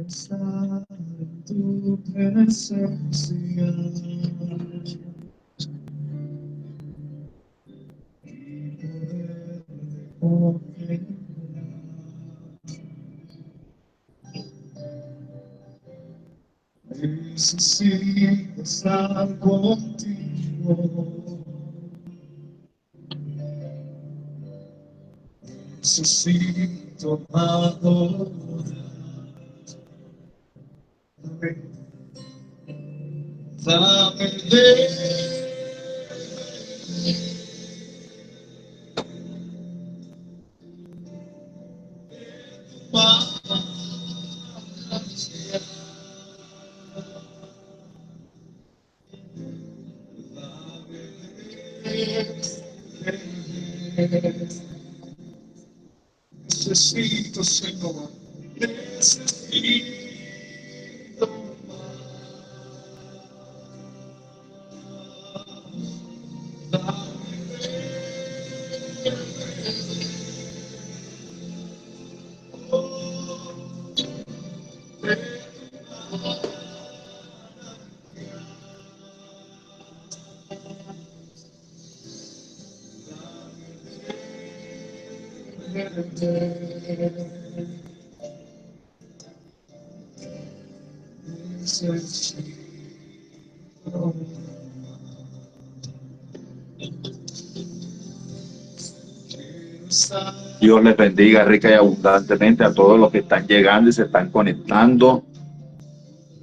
estar en tu presencia y poder contemplar. Necesito estar contigo. Necesito adorar. Dame de necesito, Señor, necesito Dios les bendiga rica y abundantemente a todos los que están llegando y se están conectando.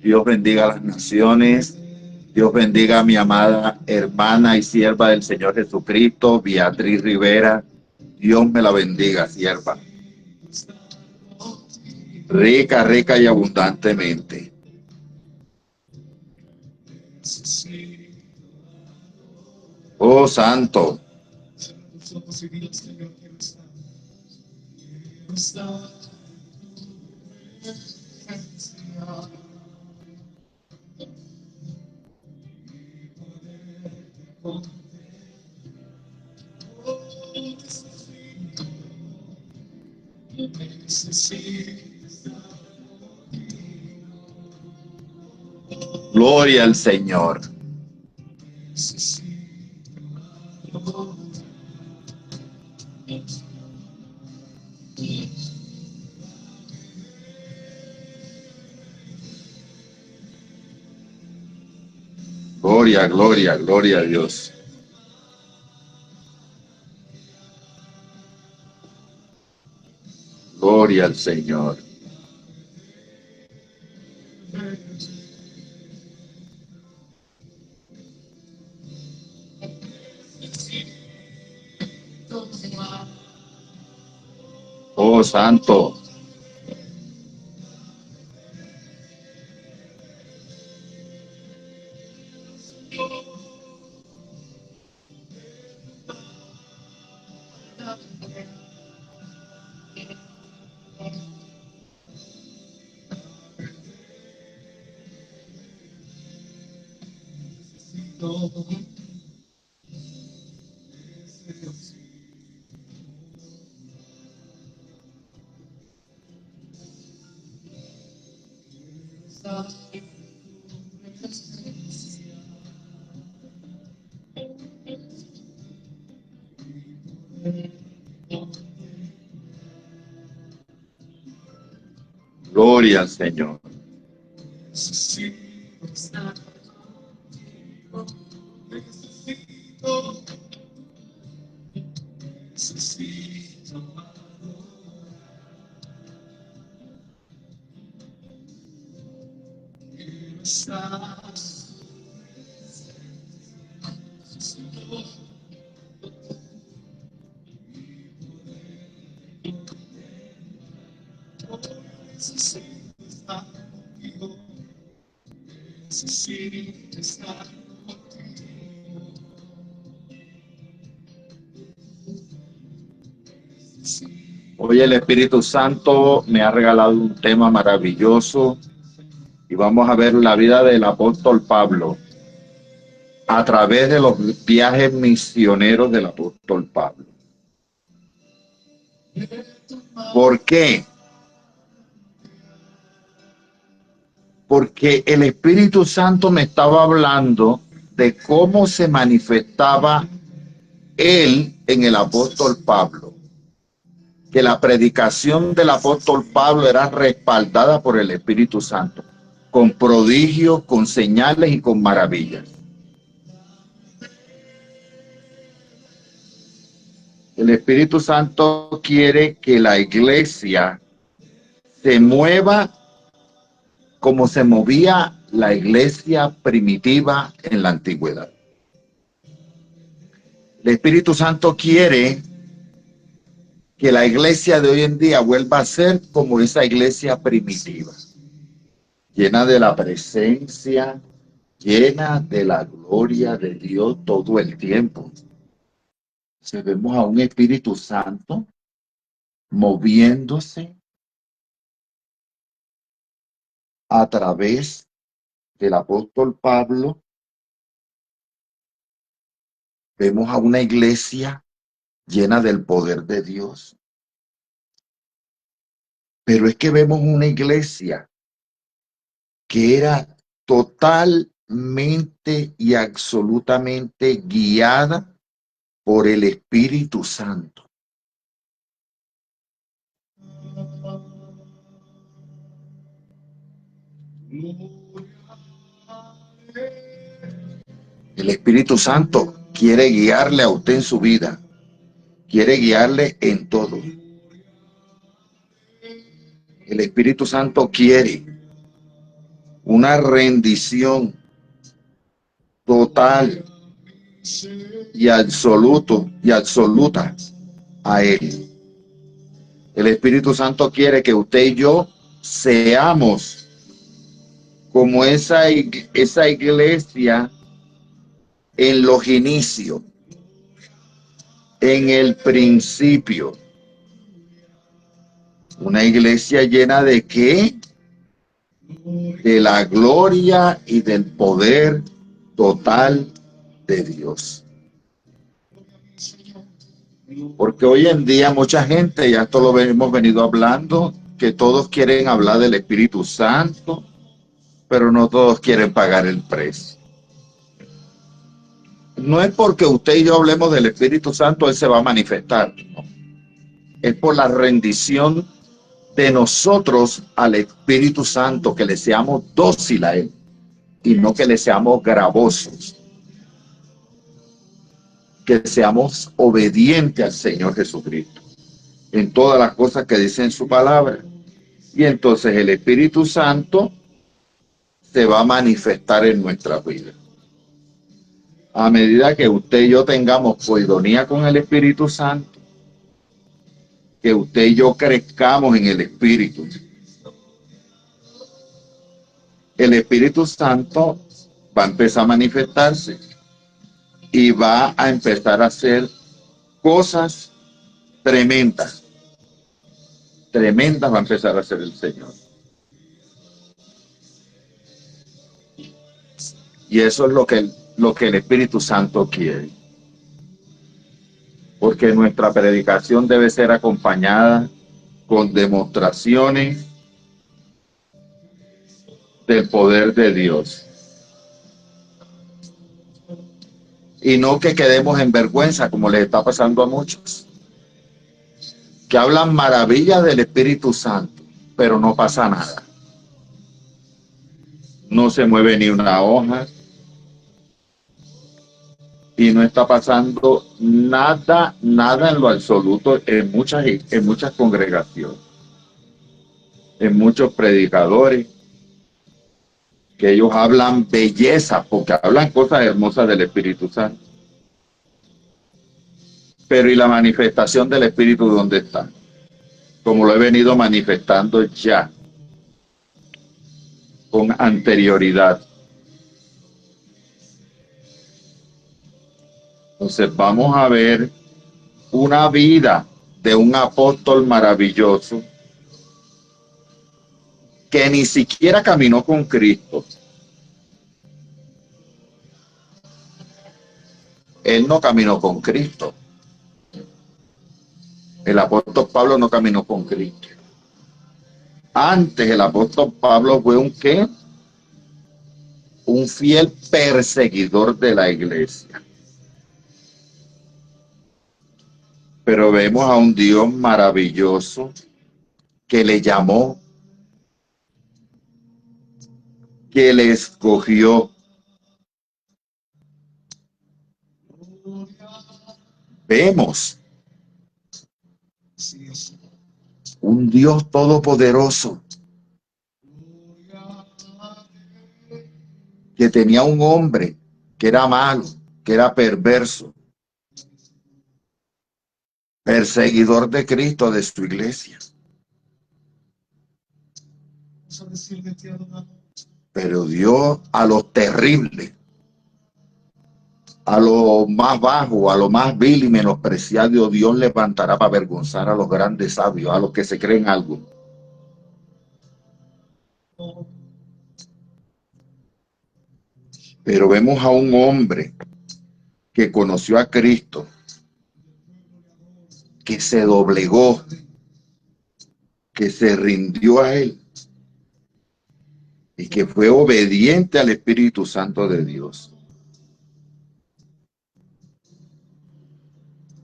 Dios bendiga a las naciones. Dios bendiga a mi amada hermana y sierva del Señor Jesucristo, Beatriz Rivera. Dios me la bendiga, sierva. Rica, rica y abundantemente. Oh, santo. Gloria al Señor. Gloria, gloria, gloria a Dios. Gloria al Señor. Oh, santo. Gloria al Señor. Hoy el Espíritu Santo me ha regalado un tema maravilloso y vamos a ver la vida del apóstol Pablo a través de los viajes misioneros del apóstol Pablo. ¿Por qué? porque el Espíritu Santo me estaba hablando de cómo se manifestaba él en el apóstol Pablo, que la predicación del apóstol Pablo era respaldada por el Espíritu Santo, con prodigios, con señales y con maravillas. El Espíritu Santo quiere que la iglesia se mueva como se movía la iglesia primitiva en la antigüedad. El Espíritu Santo quiere que la iglesia de hoy en día vuelva a ser como esa iglesia primitiva, llena de la presencia, llena de la gloria de Dios todo el tiempo. Si vemos a un Espíritu Santo moviéndose a través del apóstol Pablo, vemos a una iglesia llena del poder de Dios. Pero es que vemos una iglesia que era totalmente y absolutamente guiada por el Espíritu Santo. El Espíritu Santo quiere guiarle a usted en su vida, quiere guiarle en todo. El Espíritu Santo quiere una rendición total y absoluta a Él. El Espíritu Santo quiere que usted y yo seamos como esa iglesia en los inicios, en el principio. Una iglesia llena de ¿qué? De la gloria y del poder total de Dios. Porque hoy en día mucha gente, ya esto lo hemos venido hablando, que todos quieren hablar del Espíritu Santo, pero no todos quieren pagar el precio. No es porque usted y yo hablemos del Espíritu Santo, Él se va a manifestar. No. Es por la rendición de nosotros al Espíritu Santo, que le seamos dóciles a Él y no que le seamos gravosos. Que seamos obedientes al Señor Jesucristo en todas las cosas que dice en su palabra. Y entonces el Espíritu Santo se va a manifestar en nuestra vida. A medida que usted y yo tengamos coinonía con el Espíritu Santo, que usted y yo crezcamos en el Espíritu, el Espíritu Santo va a empezar a manifestarse y va a empezar a hacer cosas tremendas. Tremendas va a empezar a hacer el Señor. Y eso es lo que el Espíritu Santo quiere. Porque nuestra predicación debe ser acompañada con demostraciones del poder de Dios. Y no que quedemos en vergüenza, como les está pasando a muchos, que hablan maravillas del Espíritu Santo, pero no pasa nada. No se mueve ni una hoja y no está pasando nada en lo absoluto en muchas congregaciones, en muchos predicadores, que ellos hablan belleza, porque hablan cosas hermosas del Espíritu Santo. Pero ¿y la manifestación del Espíritu dónde está? Como lo he venido manifestando ya, con anterioridad. Entonces vamos a ver una vida de un apóstol maravilloso que ni siquiera caminó con Cristo. Él no caminó con Cristo. El apóstol Pablo no caminó con Cristo. Antes el apóstol Pablo fue un ¿qué? un fiel perseguidor de la iglesia. Pero vemos a un Dios maravilloso que le llamó, que le escogió. Vemos un Dios todopoderoso que tenía un hombre que era malo, que era perverso, perseguidor de Cristo, de su iglesia. Pero Dios a los terribles, a lo más bajo, a lo más vil y menospreciado, Dios levantará para avergonzar a los grandes sabios, a los que se creen algo. Pero vemos a un hombre que conoció a Cristo, que se doblegó, que se rindió a él y que fue obediente al Espíritu Santo de Dios.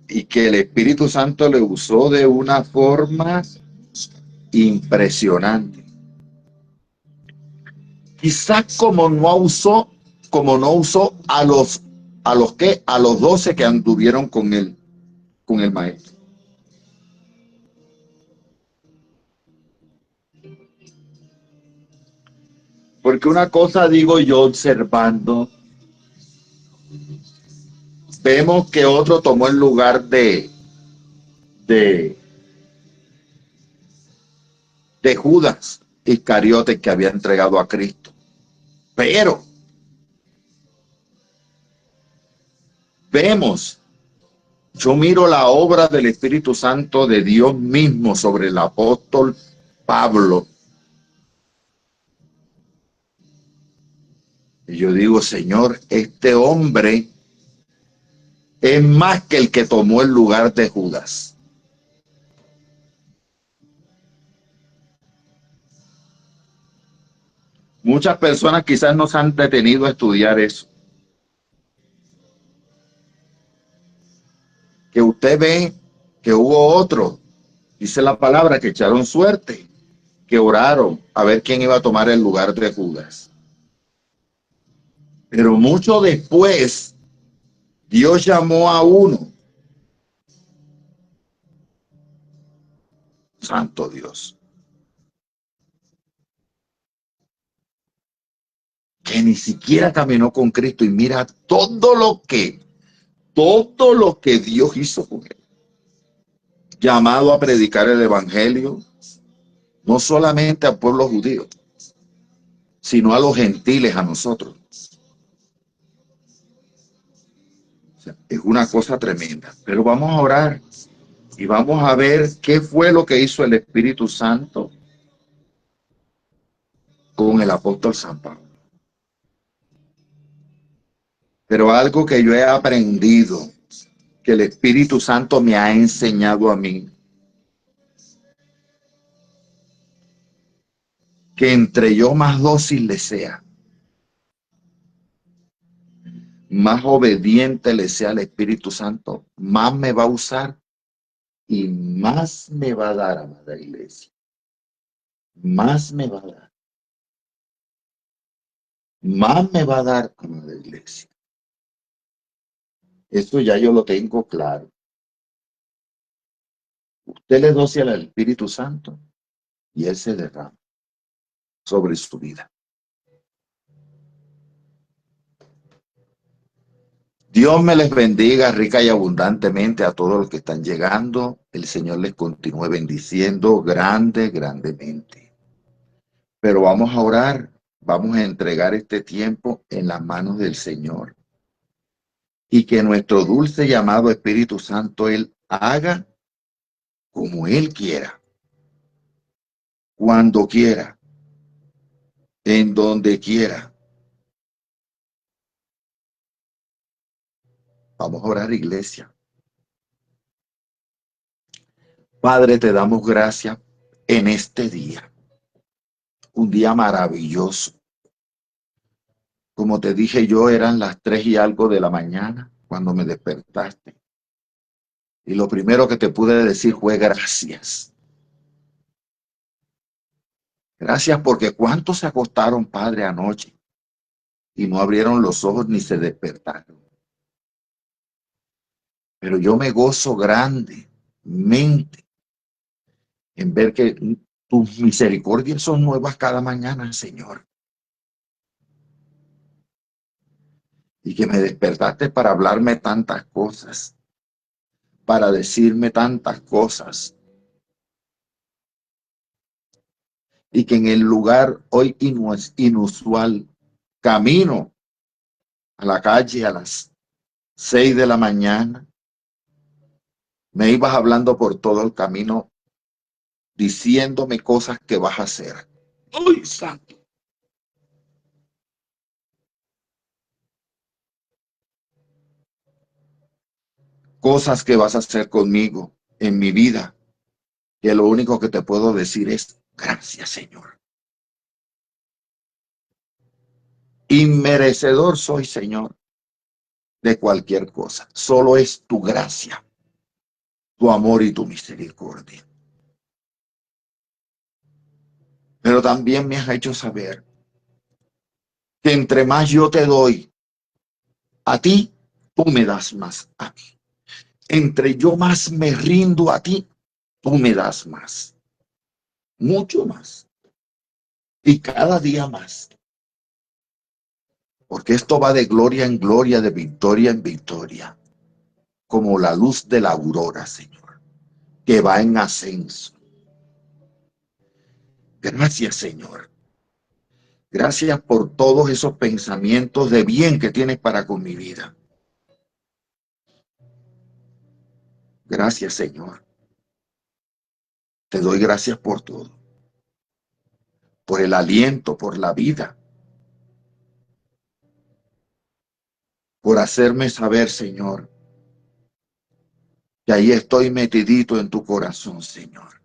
Y que el Espíritu Santo le usó de una forma impresionante. Quizás como no usó a los 12 que anduvieron con el maestro. Porque una cosa digo yo observando, vemos que otro tomó el lugar de Judas Iscariote, que había entregado a Cristo. Pero vemos, yo miro la obra del Espíritu Santo de Dios mismo sobre el apóstol Pablo. Y yo digo, Señor, este hombre es más que el que tomó el lugar de Judas. Muchas personas quizás no se han detenido a estudiar eso. Que usted ve que hubo otro, dice la palabra, que echaron suerte, que oraron a ver quién iba a tomar el lugar de Judas. Pero mucho después, Dios llamó a uno. Santo Dios. Que ni siquiera caminó con Cristo, y mira todo lo que Dios hizo con él. Llamado a predicar el evangelio, no solamente al pueblo judío, sino a los gentiles, a nosotros. O sea, es una cosa tremenda. Pero vamos a orar y vamos a ver qué fue lo que hizo el Espíritu Santo con el apóstol San Pablo. Pero algo que yo he aprendido, que el Espíritu Santo me ha enseñado a mí, que entre yo más dócil le sea, más obediente le sea al Espíritu Santo, más me va a usar y más me va a dar, amada iglesia. Más me va a dar. Más me va a dar, amada iglesia. Esto ya yo lo tengo claro. Usted le doce al Espíritu Santo y Él se derrama sobre su vida. Dios me les bendiga rica y abundantemente a todos los que están llegando. El Señor les continúe bendiciendo grandemente. Pero vamos a orar, vamos a entregar este tiempo en las manos del Señor. Y que nuestro dulce llamado Espíritu Santo Él haga como Él quiera, cuando quiera, en donde quiera. Vamos a orar, iglesia. Padre, te damos gracias en este día. Un día maravilloso. Como te dije yo, eran las 3 y algo de la mañana cuando me despertaste. Y lo primero que te pude decir fue gracias. Gracias porque ¿cuántos se acostaron, Padre, anoche y no abrieron los ojos ni se despertaron? Pero yo me gozo grandemente en ver que tus misericordias son nuevas cada mañana, Señor. Y que me despertaste para hablarme tantas cosas, para decirme tantas cosas. Y que en el lugar hoy inusual, camino a la calle a las 6 de la mañana, me ibas hablando por todo el camino, diciéndome cosas que vas a hacer. ¡Ay, santo! Cosas que vas a hacer conmigo en mi vida, que lo único que te puedo decir es gracias, Señor. Inmerecedor soy, Señor, de cualquier cosa. Solo es tu gracia, tu amor y tu misericordia. Pero también me has hecho saber que entre más yo te doy a ti, tú me das más a mí. Entre yo más me rindo a ti, tú me das más. Mucho más. Y cada día más. Porque esto va de gloria en gloria, de victoria en victoria. Como la luz de la aurora, Señor, que va en ascenso. Gracias, Señor. Gracias por todos esos pensamientos de bien que tienes para con mi vida. Gracias, Señor. Te doy gracias por todo. Por el aliento, por la vida. Por hacerme saber, Señor, que ahí estoy metidito en tu corazón, Señor.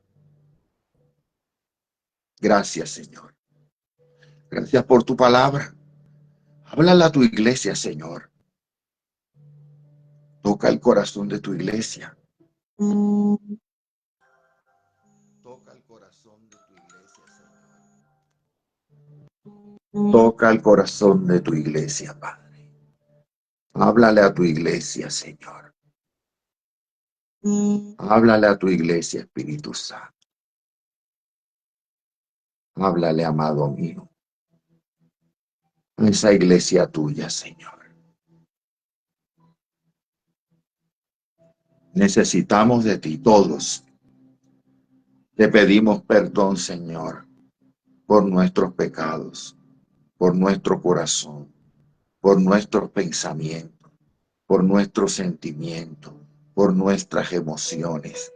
Gracias, Señor. Gracias por tu palabra. Háblale a tu iglesia, Señor. Toca el corazón de tu iglesia. Toca el corazón de tu iglesia, Señor. Toca el corazón de tu iglesia, Padre. Háblale a tu iglesia, Señor. Háblale a tu iglesia, Espíritu Santo. Háblale, amado mío, a esa iglesia tuya, Señor. Necesitamos de ti todos. Te pedimos perdón, Señor, por nuestros pecados, por nuestro corazón, por nuestros pensamientos, por nuestros sentimientos, por nuestras emociones,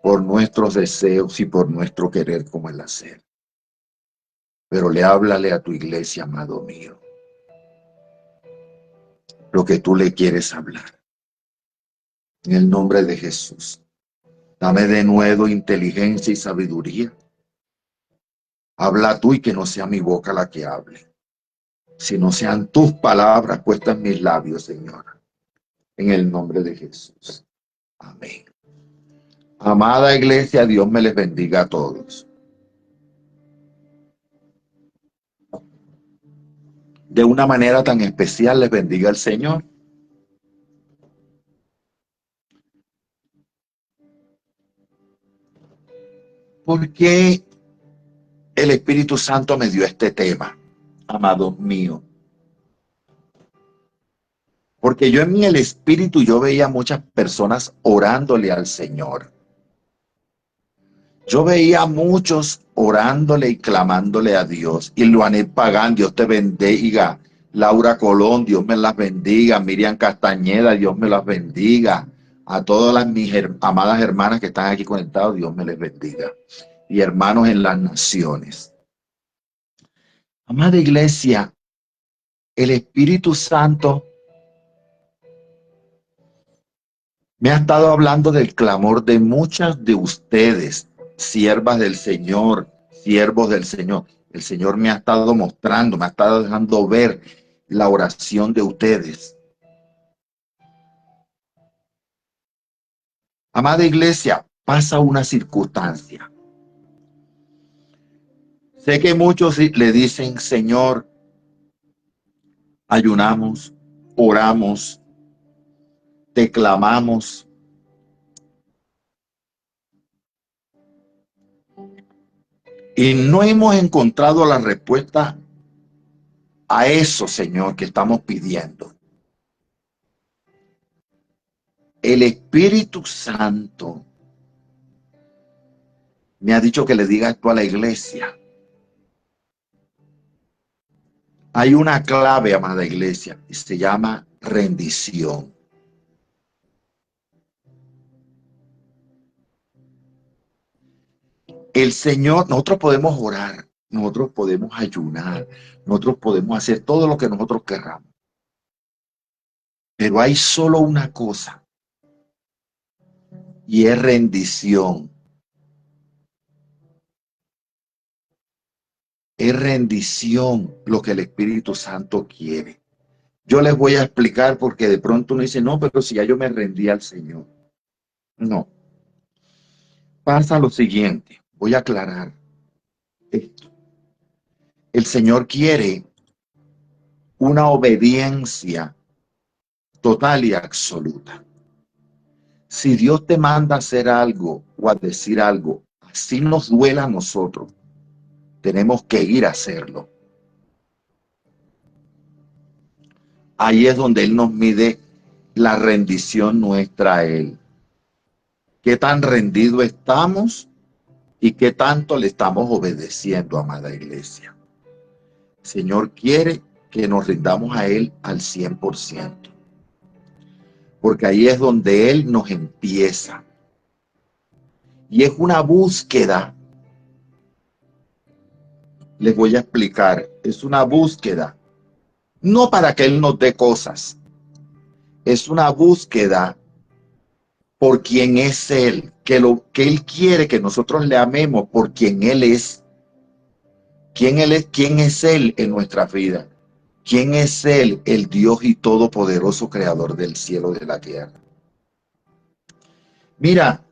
por nuestros deseos y por nuestro querer como el hacer. Pero háblale a tu iglesia, amado mío, lo que tú le quieres hablar. En el nombre de Jesús. Dame de nuevo inteligencia y sabiduría. Habla tú y que no sea mi boca la que hable, sino sean tus palabras puestas en mis labios, Señor. En el nombre de Jesús. Amén. Amada iglesia, Dios me les bendiga a todos. De una manera tan especial les bendiga el Señor. ¿Por qué el Espíritu Santo me dio este tema, amados míos? Porque yo en el Espíritu yo veía muchas personas orándole al Señor. Yo veía a muchos orándole y clamándole a Dios. Y Luanet Pagán, Dios te bendiga. Laura Colón, Dios me las bendiga. Miriam Castañeda, Dios me las bendiga. A todas mis amadas hermanas que están aquí conectadas, Dios me les bendiga. Y hermanos en las naciones. Amada iglesia, el Espíritu Santo me ha estado hablando del clamor de muchas de ustedes, siervas del Señor, siervos del Señor. El Señor me ha estado mostrando, me ha estado dejando ver la oración de ustedes. Amada iglesia, pasa una circunstancia. Sé que muchos le dicen, Señor, ayunamos, oramos, te clamamos. Y no hemos encontrado la respuesta a eso, Señor, que estamos pidiendo. El Espíritu Santo me ha dicho que le diga esto a la iglesia. Hay una clave, amada iglesia, y se llama rendición. El Señor, nosotros podemos orar, nosotros podemos ayunar, nosotros podemos hacer todo lo que nosotros querramos. Pero hay solo una cosa, y es rendición. Es rendición lo que el Espíritu Santo quiere. Yo les voy a explicar porque de pronto uno dice, no, pero si ya yo me rendí al Señor. No. Pasa lo siguiente, voy a aclarar esto. El Señor quiere una obediencia total y absoluta. Si Dios te manda a hacer algo o a decir algo, así nos duela a nosotros, tenemos que ir a hacerlo. Ahí es donde Él nos mide la rendición nuestra a Él. ¿Qué tan rendido estamos y qué tanto le estamos obedeciendo, amada iglesia? El Señor quiere que nos rindamos a Él al 100%. Porque ahí es donde Él nos empieza. Y es una búsqueda. Les voy a explicar. Es una búsqueda. No para que Él nos dé cosas. Es una búsqueda por quien es Él. Que Él quiere que nosotros le amemos por quien Él es. ¿Quién es Él en nuestra vida? ¿Quién es Él, el Dios y todopoderoso creador del cielo y de la tierra? Mira,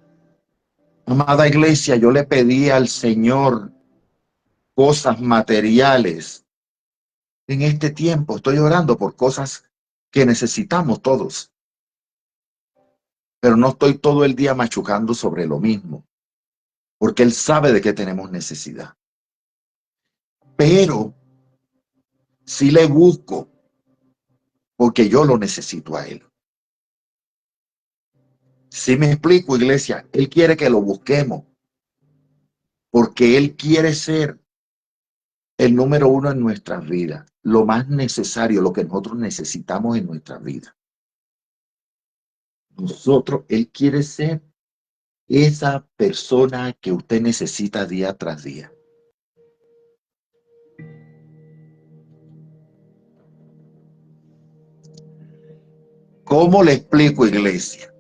amada iglesia, yo le pedí al Señor cosas materiales. En este tiempo estoy orando por cosas que necesitamos todos. Pero no estoy todo el día machucando sobre lo mismo, porque Él sabe de qué tenemos necesidad. Pero sí le busco, porque yo lo necesito a Él. Si me explico, iglesia, Él quiere que lo busquemos, porque Él quiere ser el número uno en nuestras vidas, lo más necesario, lo que nosotros necesitamos en nuestra vida. Él quiere ser esa persona que usted necesita día tras día. ¿Cómo le explico, iglesia?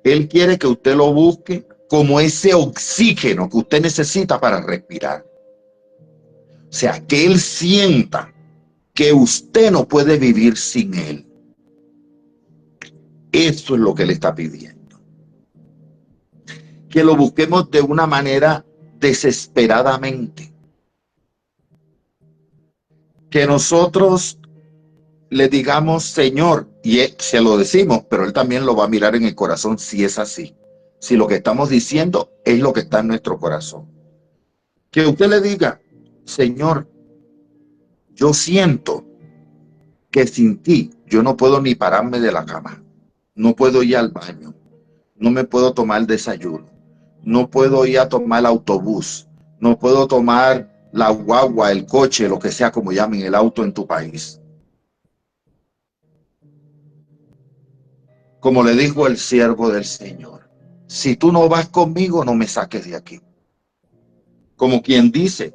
Él quiere que usted lo busque como ese oxígeno que usted necesita para respirar. O sea, que Él sienta que usted no puede vivir sin Él. Eso es lo que Él está pidiendo. Que lo busquemos de una manera desesperadamente. Que nosotros le digamos, Señor, y se lo decimos, pero Él también lo va a mirar en el corazón si es así. Si lo que estamos diciendo es lo que está en nuestro corazón. Que usted le diga, Señor, yo siento que sin ti yo no puedo ni pararme de la cama. No puedo ir al baño. No me puedo tomar el desayuno. No puedo ir a tomar el autobús. No puedo tomar la guagua, el coche, lo que sea como llamen el auto en tu país. Como le dijo el siervo del Señor, si tú no vas conmigo, no me saques de aquí. Como quien dice,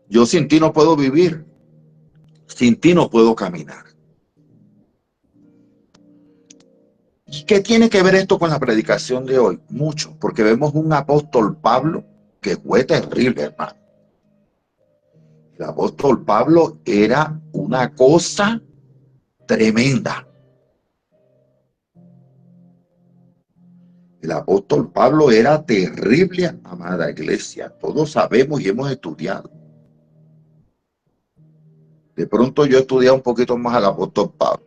yo sin ti no puedo vivir, sin ti no puedo caminar. ¿Y qué tiene que ver esto con la predicación de hoy? Mucho, porque vemos un apóstol Pablo que fue terrible, hermano. El apóstol Pablo era una cosa tremenda. El apóstol Pablo era terrible, amada iglesia. Todos sabemos y hemos estudiado. De pronto yo estudié un poquito más al apóstol Pablo,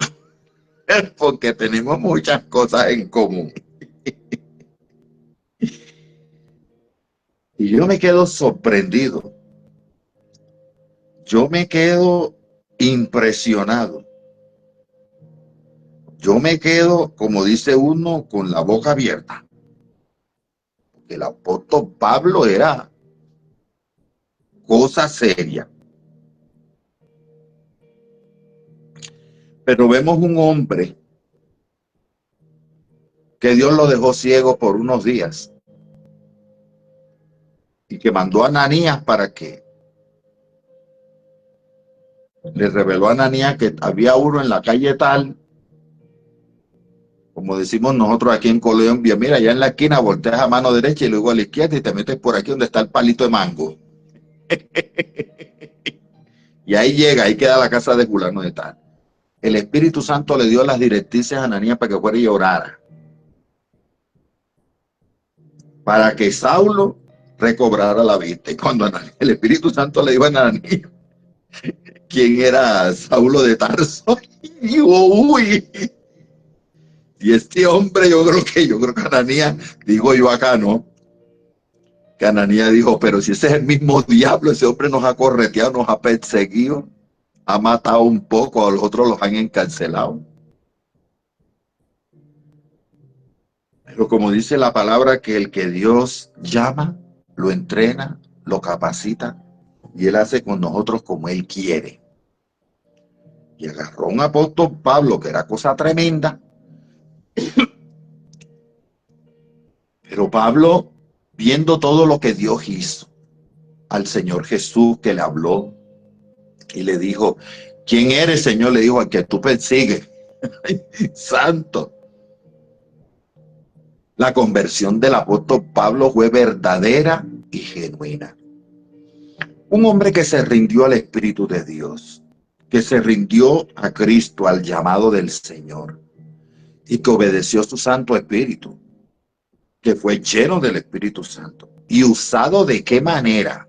porque tenemos muchas cosas en común. Y yo me quedo sorprendido. Yo me quedo impresionado. Yo me quedo, como dice uno, con la boca abierta. El apóstol Pablo era cosa seria. Pero vemos un hombre que Dios lo dejó ciego por unos días y que mandó a Ananías para que le reveló a Ananías que había uno en la calle tal, como decimos nosotros aquí en Colombia, mira, allá en la esquina volteas a mano derecha y luego a la izquierda y te metes por aquí donde está el palito de mango. Y ahí llega, ahí queda la casa de fulano de tal. El Espíritu Santo le dio las directrices a Ananías para que fuera y orara, para que Saulo recobrara la vista. Y cuando el Espíritu Santo le dijo a Ananías quién era Saulo de Tarso, y dijo, uy, y este hombre, yo creo que Ananías, digo yo acá, ¿no? Que Ananías dijo, pero si ese es el mismo diablo, ese hombre nos ha correteado, nos ha perseguido, ha matado un poco, a los otros los han encarcelado. Pero como dice la palabra, que el que Dios llama, lo entrena, lo capacita, y él hace con nosotros como él quiere. Y agarró a un apóstol Pablo, que era cosa tremenda, pero Pablo, viendo todo lo que Dios hizo, al Señor Jesús que le habló y le dijo, ¿quién eres, Señor? Le dijo, al que tú persigues. Santo. La conversión del apóstol Pablo fue verdadera y genuina. Un hombre que se rindió al Espíritu de Dios, que se rindió a Cristo, al llamado del Señor, y que obedeció su Santo Espíritu, que fue lleno del Espíritu Santo. ¿Y usado de qué manera?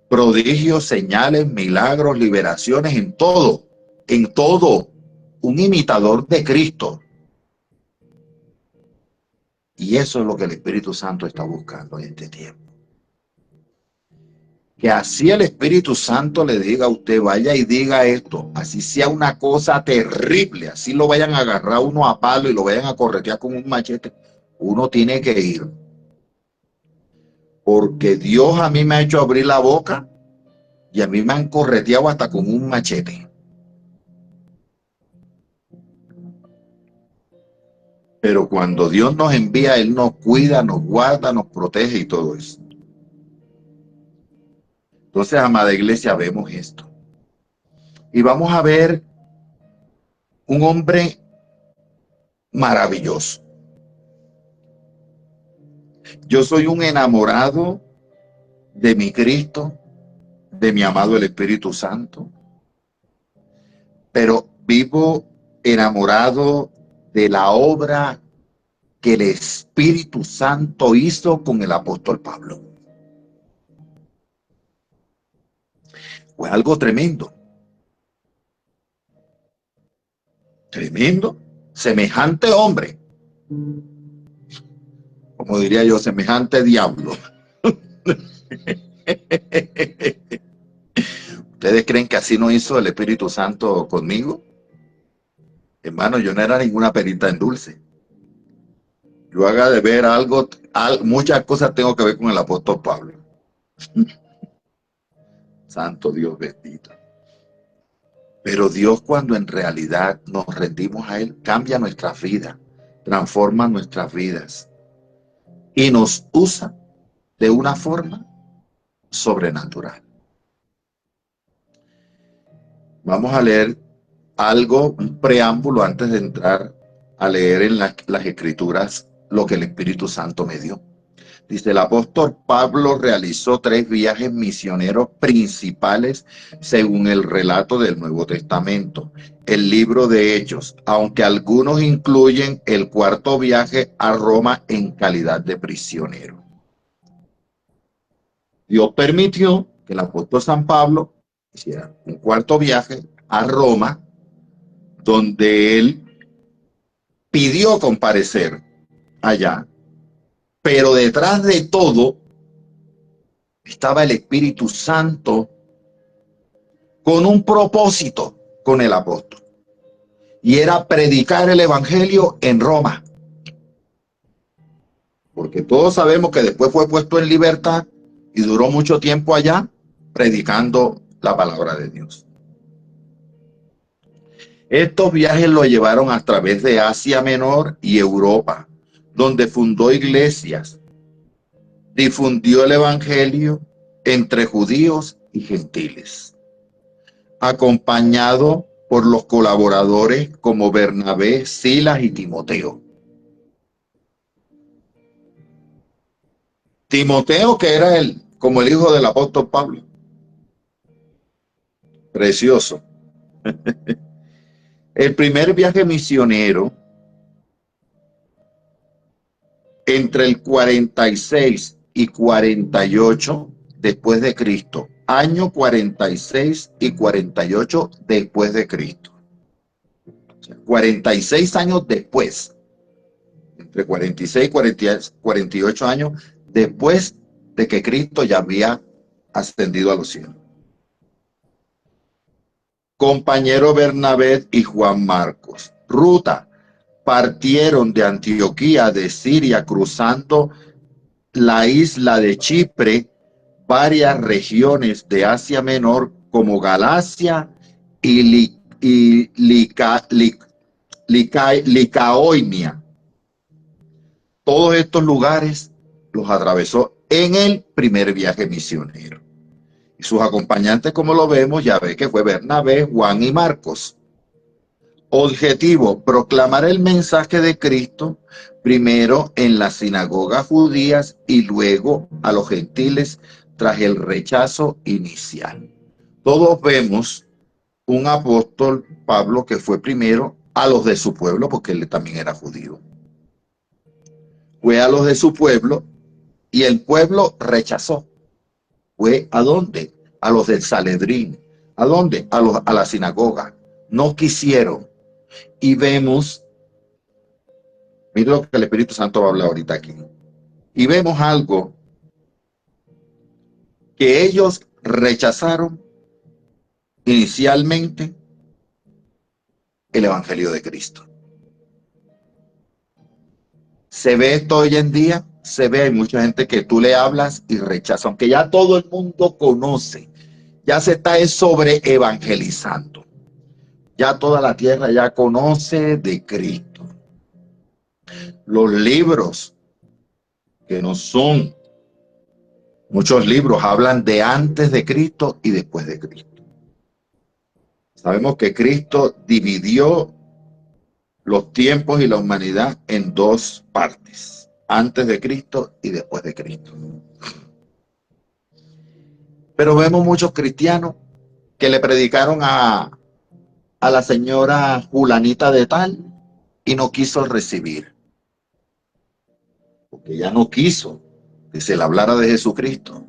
Prodigios, señales, milagros, liberaciones, en todo, en todo. Un imitador de Cristo. Y eso es lo que el Espíritu Santo está buscando en este tiempo. Que así el Espíritu Santo le diga a usted, vaya y diga esto, así sea una cosa terrible, así lo vayan a agarrar uno a palo y lo vayan a corretear con un machete, uno tiene que ir. Porque Dios a mí me ha hecho abrir la boca y a mí me han correteado hasta con un machete. Pero cuando Dios nos envía, Él nos cuida, nos guarda, nos protege y todo eso. Entonces, amada iglesia, vemos esto. Y vamos a ver un hombre maravilloso. Yo soy un enamorado de mi Cristo, de mi amado el Espíritu Santo, pero vivo enamorado de la obra que el Espíritu Santo hizo con el apóstol Pablo. Fue algo tremendo. Tremendo. Semejante hombre. Como diría yo, semejante diablo. ¿Ustedes creen que así no hizo el Espíritu Santo conmigo? Hermano, yo no era ninguna perita en dulce. Yo haga de ver algo, muchas cosas tengo que ver con el apóstol Pablo. Santo Dios bendito. Pero Dios, cuando en realidad nos rendimos a Él, cambia nuestras vidas, transforma nuestras vidas y nos usa de una forma sobrenatural. Vamos a leer algo, un preámbulo antes de entrar a leer en las Escrituras lo que el Espíritu Santo me dio. Dice, el apóstol Pablo realizó 3 viajes misioneros principales según el relato del Nuevo Testamento, el libro de Hechos, aunque algunos incluyen el 4.º viaje a Roma en calidad de prisionero. Dios permitió que el apóstol San Pablo hiciera un 4.º viaje a Roma, donde él pidió comparecer allá, pero detrás de todo estaba el Espíritu Santo con un propósito con el apóstol, y era predicar el evangelio en Roma, porque todos sabemos que después fue puesto en libertad y duró mucho tiempo allá predicando la palabra de Dios. Estos viajes lo llevaron a través de Asia Menor y Europa, donde fundó iglesias, difundió el evangelio entre judíos y gentiles, acompañado por los colaboradores como Bernabé, Silas y Timoteo. Timoteo, que era como el hijo del apóstol Pablo. Precioso. El primer viaje misionero, entre el 46 y 48 después de Cristo, año 46 y 48 después de Cristo. O sea, 46 años después, entre 46 y 48 años después de que Cristo ya había ascendido a los cielos. Compañero Bernabé y Juan Marcos. Ruta. Partieron de Antioquía de Siria cruzando la isla de Chipre, varias regiones de Asia Menor como Galacia y Licaonia. Todos estos lugares los atravesó en el primer viaje misionero. Y sus acompañantes, como lo vemos, ya ve que fue Bernabé, Juan y Marcos. Objetivo, proclamar el mensaje de Cristo primero en las sinagogas judías y luego a los gentiles tras el rechazo inicial. Todos vemos un apóstol Pablo que fue primero a los de su pueblo, porque él también era judío. Fue a los de su pueblo y el pueblo rechazó. ¿Fue a dónde? A los del Sanedrín. ¿A dónde? A la sinagoga. No quisieron. Y vemos, mira lo que el Espíritu Santo va a hablar ahorita aquí. Y vemos algo que ellos rechazaron inicialmente, el Evangelio de Cristo. Se ve esto hoy en día, se ve, hay mucha gente que tú le hablas y rechaza, aunque ya todo el mundo conoce, ya se está sobre evangelizando. Ya toda la tierra ya conoce de Cristo. Los libros, que no son, muchos libros hablan de antes de Cristo y después de Cristo. Sabemos que Cristo dividió los tiempos y la humanidad en 2 partes, antes de Cristo y después de Cristo. Pero vemos muchos cristianos que le predicaron a la señora Julanita de tal y no quiso recibir, porque ella no quiso que se le hablara de Jesucristo.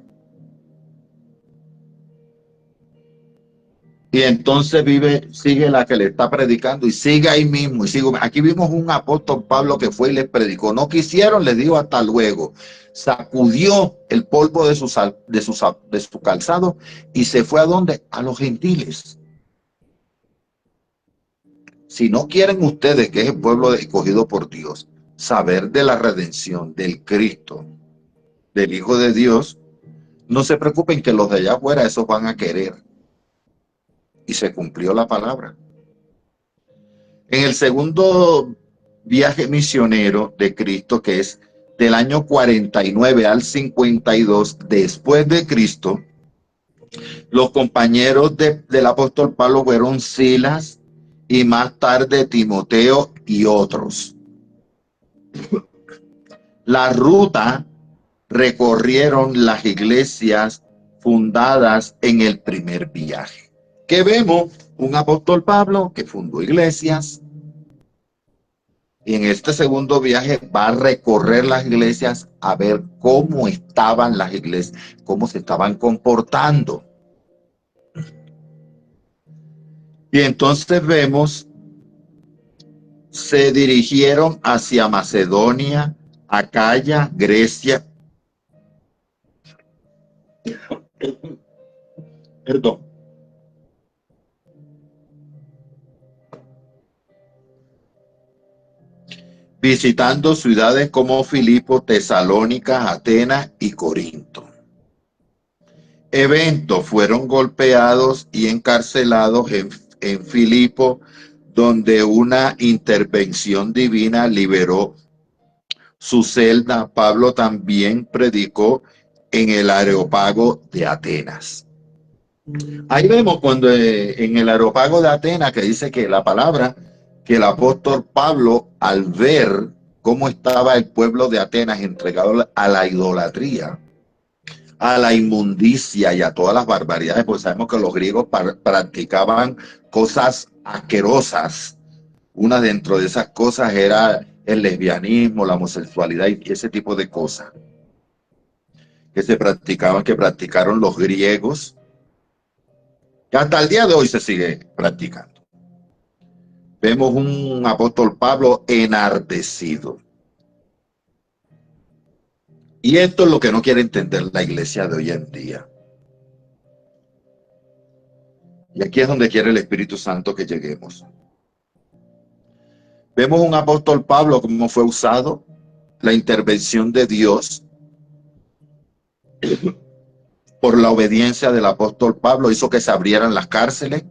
Y entonces sigue la que le está predicando y sigue ahí mismo. Aquí vimos un apóstol Pablo que fue y les predicó. No quisieron, les dijo hasta luego. Sacudió el polvo de su calzado y se fue ¿a dónde? A los gentiles. Si no quieren ustedes, que es el pueblo escogido por Dios, saber de la redención del Cristo, del Hijo de Dios, no se preocupen que los de allá afuera esos van a querer. Y se cumplió la palabra. En el segundo viaje misionero de Cristo, que es del año 49 al 52 después de Cristo, los compañeros del apóstol Pablo fueron Silas y más tarde Timoteo y otros. La ruta recorrieron las iglesias fundadas en el primer viaje. ¿Qué vemos? Un apóstol Pablo que fundó iglesias, y en este segundo viaje va a recorrer las iglesias a ver cómo estaban las iglesias, cómo se estaban comportando. Y entonces vemos, se dirigieron hacia Macedonia, Acaya, Grecia, perdón, visitando ciudades como Filipo, Tesalónica, Atenas y Corinto. Eventos: fueron golpeados y encarcelados en Filipo, donde una intervención divina liberó su celda. Pablo también predicó en el Areópago de Atenas. Ahí vemos cuando en el Areópago de Atenas, que dice que la palabra, que el apóstol Pablo, al ver cómo estaba el pueblo de Atenas entregado a la idolatría, a la inmundicia y a todas las barbaridades, pues sabemos que los griegos practicaban cosas asquerosas. Una dentro de esas cosas era el lesbianismo, la homosexualidad y ese tipo de cosas que se practicaban, que practicaron los griegos, que hasta el día de hoy se sigue practicando. Vemos un apóstol Pablo enardecido. Y esto es lo que no quiere entender la iglesia de hoy en día. Y aquí es donde quiere el Espíritu Santo que lleguemos. Vemos un apóstol Pablo cómo fue usado, la intervención de Dios por la obediencia del apóstol Pablo hizo que se abrieran las cárceles.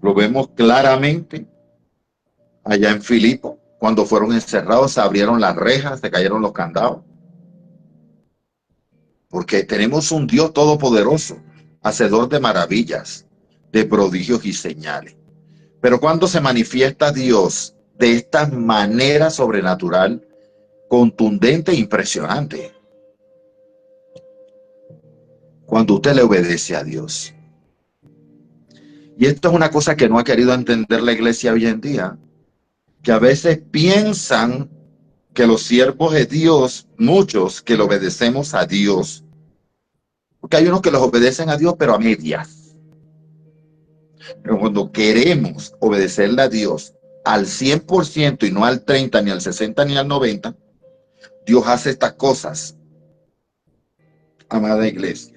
Lo vemos claramente allá en Filipo, cuando fueron encerrados, se abrieron las rejas, se cayeron los candados. Porque tenemos un Dios todopoderoso, hacedor de maravillas, de prodigios y señales. Pero cuando se manifiesta Dios de esta manera sobrenatural, contundente e impresionante, cuando usted le obedece a Dios. Y esto es una cosa que no ha querido entender la iglesia hoy en día, que a veces piensan que los siervos de Dios, muchos que le obedecemos a Dios, porque hay unos que los obedecen a Dios pero a medias. Pero cuando queremos obedecerle a Dios al 100% y no al 30, ni al 60, ni al 90, Dios hace estas cosas, amada iglesia.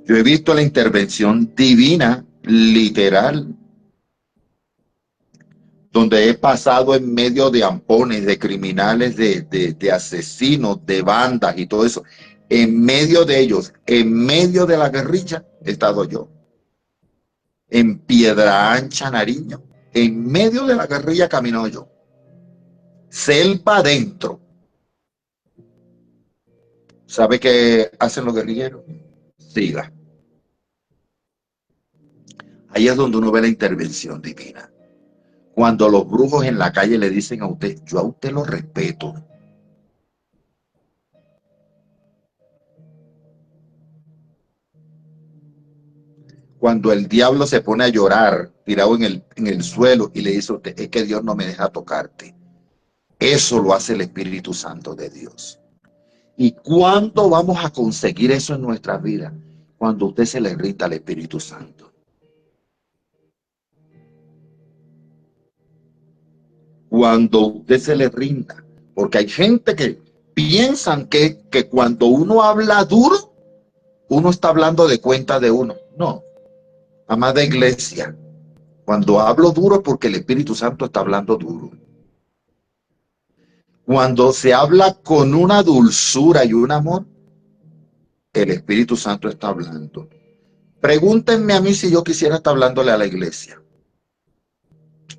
Yo he visto la intervención divina, literal, donde he pasado en medio de ampones, de criminales, de asesinos, de bandas y todo eso. En medio de ellos, en medio de la guerrilla, he estado yo. En Piedra Ancha, Nariño, en medio de la guerrilla caminó yo. Selva adentro. ¿Sabe qué hacen los guerrilleros? Siga. Ahí es donde uno ve la intervención divina. Cuando los brujos en la calle le dicen a usted, yo a usted lo respeto. Cuando el diablo se pone a llorar, tirado en el suelo, y le dice a usted, es que Dios no me deja tocarte. Eso lo hace el Espíritu Santo de Dios. ¿Y cuándo vamos a conseguir eso en nuestras vidas? Cuando usted se le rinda al Espíritu Santo. Cuando usted se le rinda. Porque hay gente que piensan que cuando uno habla duro, uno está hablando de cuenta de uno. No, amada iglesia, cuando hablo duro es porque el Espíritu Santo está hablando duro. Cuando se habla con una dulzura y un amor, el Espíritu Santo está hablando. Pregúntenme a mí si yo quisiera estar hablándole a la iglesia.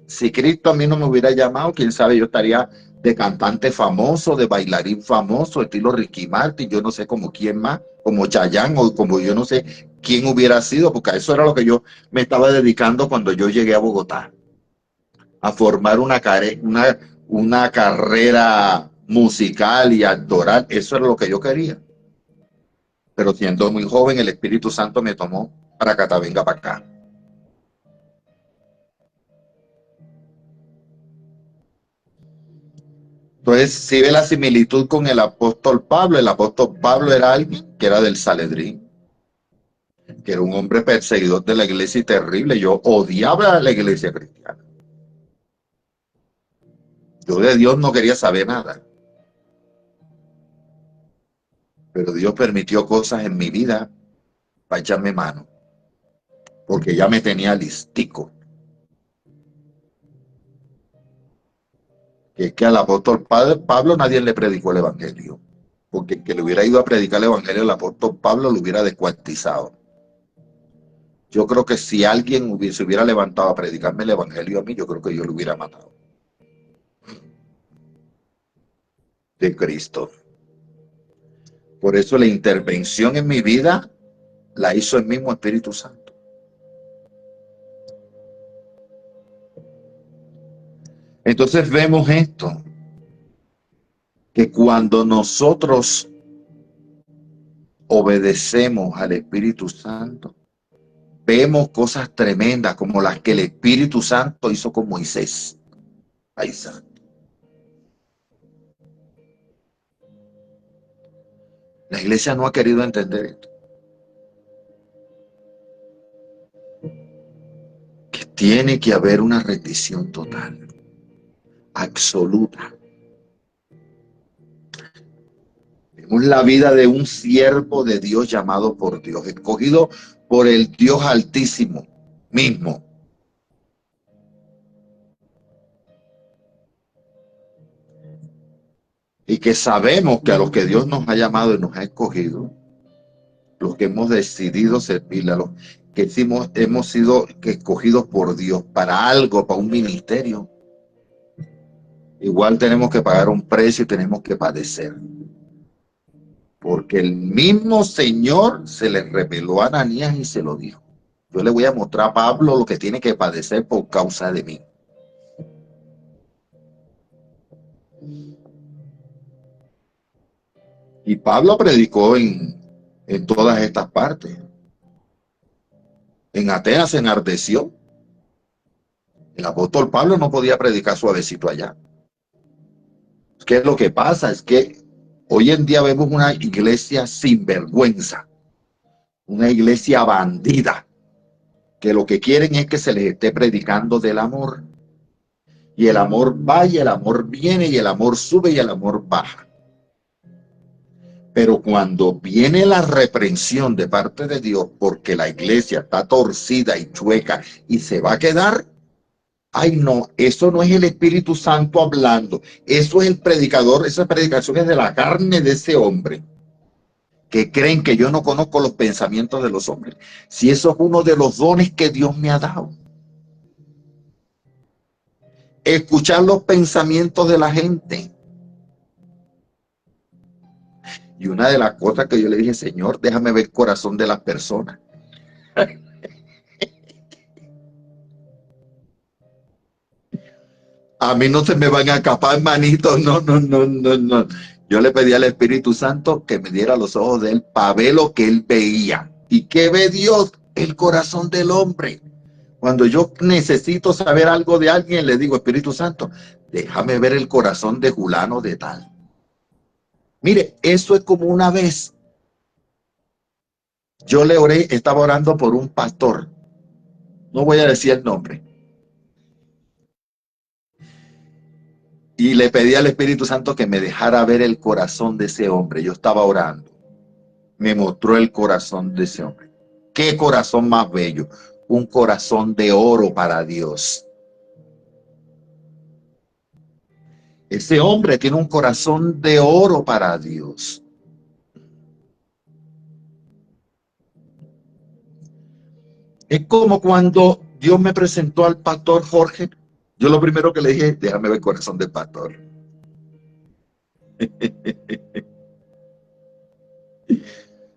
Si Cristo a mí no me hubiera llamado, quién sabe, yo estaría de cantante famoso, de bailarín famoso, estilo Ricky Martin, yo no sé como quién más, como Chayanne o como yo no sé quién hubiera sido, porque a eso era lo que yo me estaba dedicando cuando yo llegué a Bogotá, a formar una carrera musical y actoral, eso era lo que yo quería. Pero siendo muy joven, el Espíritu Santo me tomó para acá, venga para acá. Entonces, si ve la similitud con el apóstol Pablo. El apóstol Pablo era alguien que era del Sanedrín, que era un hombre perseguidor de la iglesia y terrible. Yo odiaba a la iglesia cristiana. Yo de Dios no quería saber nada. Pero Dios permitió cosas en mi vida para echarme mano, porque ya me tenía listico. Que es que al apóstol Pablo nadie le predicó el evangelio, porque el que le hubiera ido a predicar el evangelio al apóstol Pablo lo hubiera descuartizado. Yo creo que si alguien se hubiera levantado a predicarme el evangelio a mí, yo creo que yo lo hubiera matado. De Cristo. Por eso la intervención en mi vida la hizo el mismo Espíritu Santo. Entonces vemos esto, que cuando nosotros obedecemos al Espíritu Santo, vemos cosas tremendas como las que el Espíritu Santo hizo con Moisés. Ahí está. La iglesia no ha querido entender esto. Que tiene que haber una rendición total, absoluta. Vemos la vida de un siervo de Dios llamado por Dios, escogido por el Dios Altísimo mismo. Y que sabemos que a los que Dios nos ha llamado y nos ha escogido, los que hemos decidido servirle, a los que hemos sido escogidos por Dios para algo, para un ministerio, igual tenemos que pagar un precio y tenemos que padecer. Porque el mismo Señor se le reveló a Ananías y se lo dijo. Yo le voy a mostrar a Pablo lo que tiene que padecer por causa de mí. Y Pablo predicó en todas estas partes. En Atenas se enardeció. El apóstol Pablo no podía predicar suavecito allá. ¿Qué es lo que pasa? Es que hoy en día vemos una iglesia sin vergüenza, una iglesia bandida, que lo que quieren es que se les esté predicando del amor. Y el amor va y el amor viene y el amor sube y el amor baja. Pero cuando viene la reprensión de parte de Dios porque la iglesia está torcida y chueca y se va a quedar, ay no, eso no es el Espíritu Santo hablando, eso es el predicador, esa predicación es de la carne de ese hombre, que creen que yo no conozco los pensamientos de los hombres. Si eso es uno de los dones que Dios me ha dado. Escuchar los pensamientos de la gente. Y una de las cosas que yo le dije, Señor, déjame ver el corazón de las personas. A mí no se me van a escapar, hermanito. No, no, no, no, no. Yo le pedí al Espíritu Santo que me diera los ojos de él para ver lo que él veía. ¿Y qué ve Dios? El corazón del hombre. Cuando yo necesito saber algo de alguien, le digo, Espíritu Santo, déjame ver el corazón de fulano de tal. Mire, eso es como una vez. Yo le oré, estaba orando por un pastor. No voy a decir el nombre. Y le pedí al Espíritu Santo que me dejara ver el corazón de ese hombre. Yo estaba orando. Me mostró el corazón de ese hombre. ¿Qué corazón más bello? Un corazón de oro para Dios. Ese hombre tiene un corazón de oro para Dios. Es como cuando Dios me presentó al pastor Jorge. Yo lo primero que le dije, déjame ver el corazón del pastor.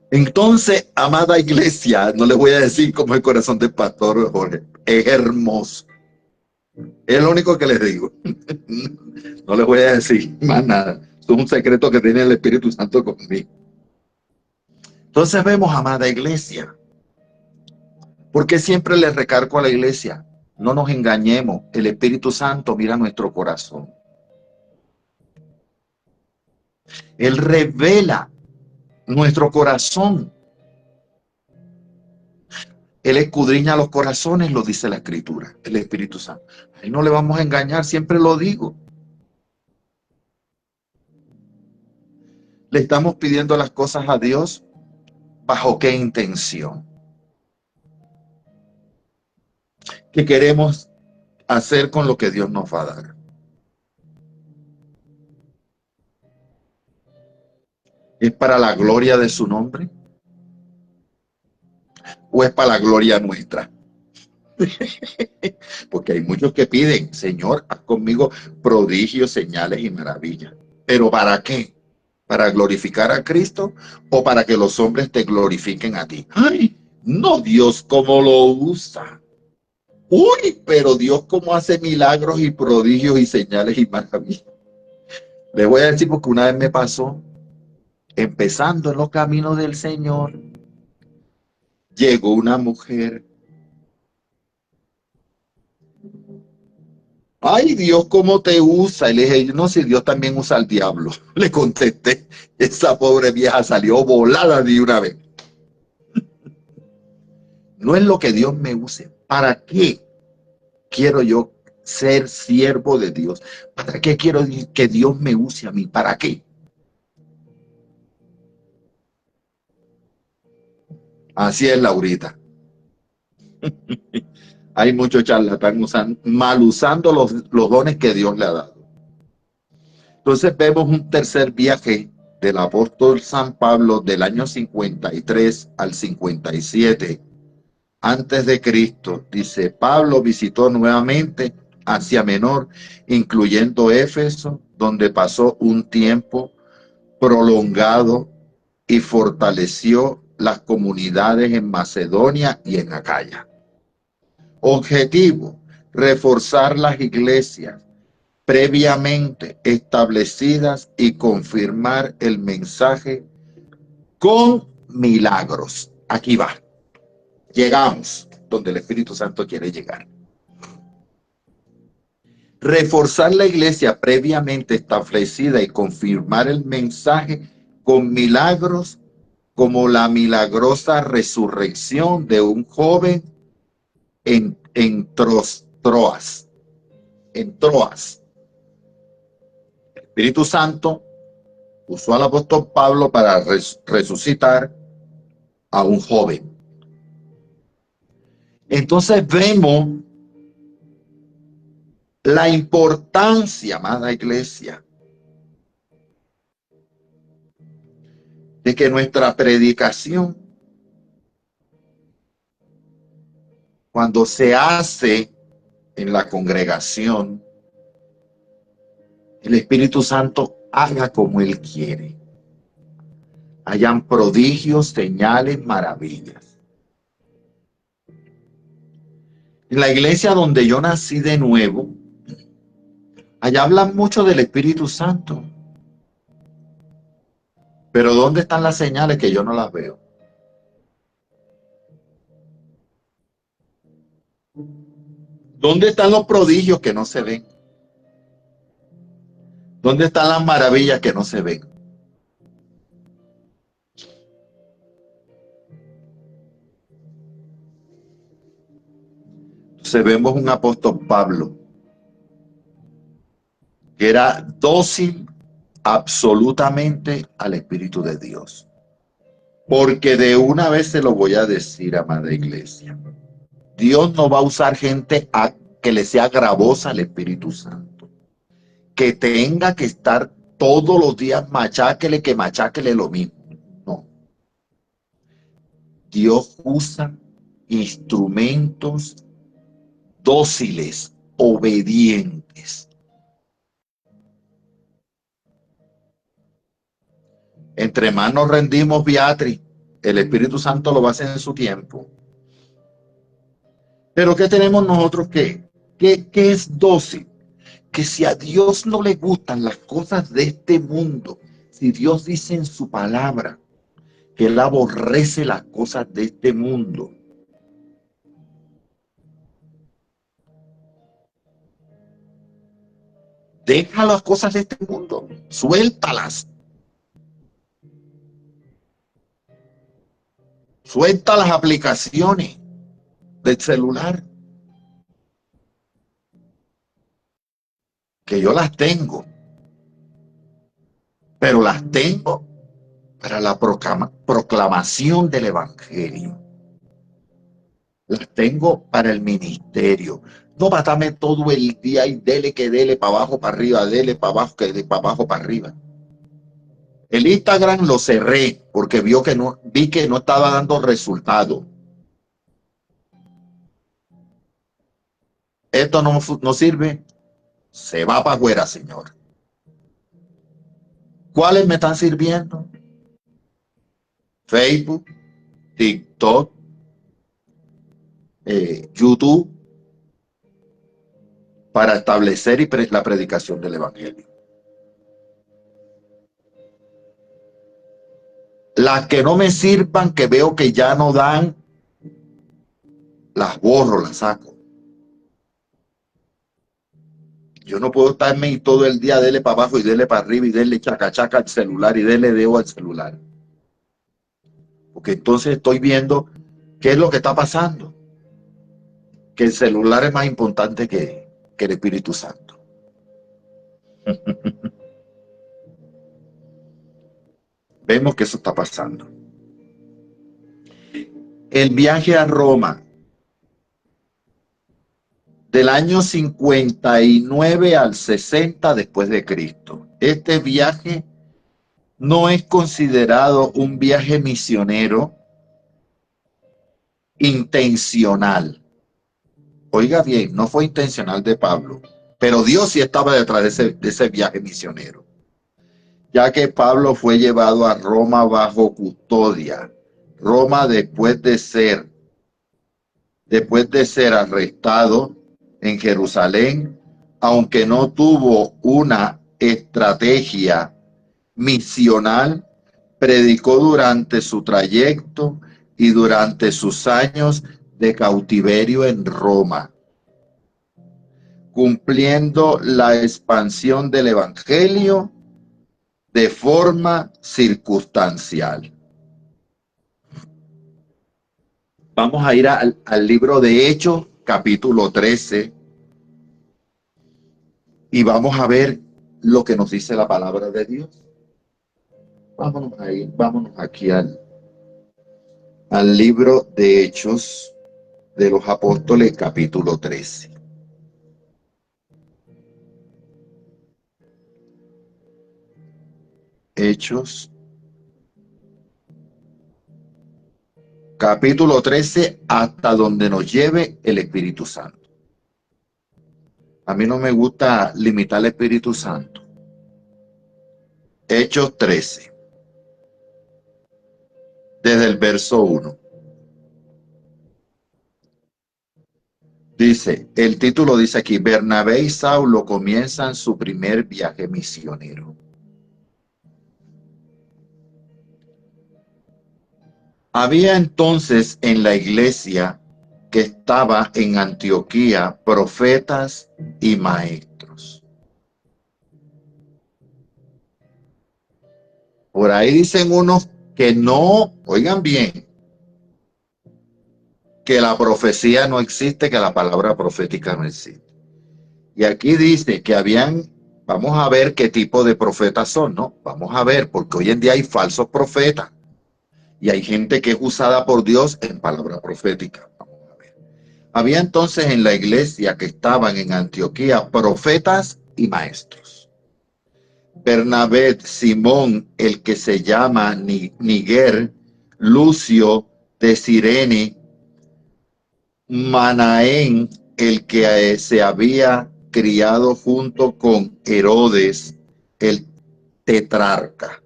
Entonces, amada iglesia, no les voy a decir cómo es el corazón del pastor Jorge. Es hermoso. Es lo único que les digo. No les voy a decir más nada. Es un secreto que tiene el Espíritu Santo conmigo. Entonces vemos, amada iglesia, porque siempre le recargo a la iglesia, no nos engañemos, el Espíritu Santo mira nuestro corazón. Él revela nuestro corazón. Él escudriña los corazones, lo dice la Escritura, el Espíritu Santo. A él no le vamos a engañar, siempre lo digo. Le estamos pidiendo las cosas a Dios, ¿bajo qué intención? ¿Qué queremos hacer con lo que Dios nos va a dar? ¿Es para la gloria de su nombre? ¿O es para la gloria nuestra? Porque hay muchos que piden, Señor, haz conmigo prodigios, señales y maravillas. ¿Pero para qué? ¿Para glorificar a Cristo o para que los hombres te glorifiquen a ti? ¡Ay! No, Dios cómo lo usa. Uy, pero Dios cómo hace milagros y prodigios y señales y maravillas. Les voy a decir porque una vez me pasó, empezando en los caminos del Señor, llegó una mujer. Ay, Dios, ¿cómo te usa? Y le dije, no, si Dios también usa al diablo. Le contesté, esa pobre vieja salió volada de una vez. No es lo que Dios me use. ¿Para qué quiero yo ser siervo de Dios? ¿Para qué quiero que Dios me use a mí? ¿Para qué? Así es, Laurita. Hay muchos charlatán mal usando los dones que Dios le ha dado. Entonces vemos un tercer viaje del apóstol San Pablo del año 53 al 57 antes de Cristo. Dice, Pablo visitó nuevamente Asia Menor, incluyendo Éfeso, donde pasó un tiempo prolongado y fortaleció las comunidades en Macedonia y en Acaya. Objetivo, reforzar las iglesias previamente establecidas y confirmar el mensaje con milagros. Aquí va. Llegamos donde el Espíritu Santo quiere llegar. Reforzar la iglesia previamente establecida y confirmar el mensaje con milagros como la milagrosa resurrección de un joven en Troas. En Troas. El Espíritu Santo usó al apóstol Pablo para resucitar a un joven. Entonces vemos la importancia, amada iglesia, de que nuestra predicación, cuando se hace en la congregación, el Espíritu Santo haga como Él quiere. Hayan prodigios, señales, maravillas. En la iglesia donde yo nací de nuevo, allá hablan mucho del Espíritu Santo. Pero ¿dónde están las señales que yo no las veo? ¿Dónde están los prodigios que no se ven? ¿Dónde están las maravillas que no se ven? Entonces vemos un apóstol Pablo que era dócil absolutamente al Espíritu de Dios. Porque de una vez se lo voy a decir, amada iglesia, Dios no va a usar gente que le sea gravosa al Espíritu Santo, que tenga que estar todos los días que macháquele lo mismo. No. Dios usa instrumentos dóciles, obedientes. Entre más nos rendimos, Beatriz, el Espíritu Santo lo va a hacer en su tiempo. Pero ¿qué tenemos nosotros que? ¿Qué es dócil? Porque si a Dios no le gustan las cosas de este mundo, si Dios dice en su palabra que Él aborrece las cosas de este mundo, deja las cosas de este mundo, suéltalas. Suelta las aplicaciones del celular, que yo las tengo, pero las tengo para la proclamación del Evangelio. Las tengo para el ministerio. No matarme todo el día y dele que dele para abajo, para arriba, dele para abajo, que de para abajo, para arriba. El Instagram lo cerré porque vi que no estaba dando resultado. Esto no sirve, se va para afuera, señor. ¿Cuáles me están sirviendo? Facebook, TikTok, YouTube, para establecer la predicación del Evangelio. Las que no me sirvan, que veo que ya no dan, las borro, las saco. Yo no puedo estarme todo el día dele para abajo y dele para arriba y dele chaca chaca al celular y dele dedo al celular. Porque entonces estoy viendo qué es lo que está pasando. Que el celular es más importante que el Espíritu Santo. Vemos que eso está pasando. El viaje a Roma del año 59 al 60 después de Cristo. Este viaje no es considerado un viaje misionero intencional. Oiga bien, no fue intencional de Pablo, pero Dios sí estaba detrás de ese viaje misionero, ya que Pablo fue llevado a Roma bajo custodia. Roma después de ser arrestado en Jerusalén, aunque no tuvo una estrategia misional, predicó durante su trayecto y durante sus años de cautiverio en Roma, cumpliendo la expansión del Evangelio de forma circunstancial. Vamos a ir al libro de Hechos, capítulo 13, y vamos a ver lo que nos dice la palabra de Dios. Vámonos aquí al libro de Hechos de los Apóstoles, capítulo 13. Hechos, capítulo 13, hasta donde nos lleve el Espíritu Santo. A mí no me gusta limitar el Espíritu Santo. Hechos 13, desde el verso 1. Dice, el título dice aquí, Bernabé y Saulo comienzan su primer viaje misionero. Había entonces en la iglesia que estaba en Antioquía profetas y maestros. Por ahí dicen unos que no, oigan bien, que la profecía no existe, que la palabra profética no existe. Y aquí dice que vamos a ver qué tipo de profetas son, ¿no? Vamos a ver, porque hoy en día hay falsos profetas y hay gente que es usada por Dios en palabra profética. Vamos a ver. Había entonces en la iglesia que estaban en Antioquía profetas y maestros. Bernabé, Simón, el que se llama Niger, Lucio de Cirene, Manaén, el que se había criado junto con Herodes, el tetrarca,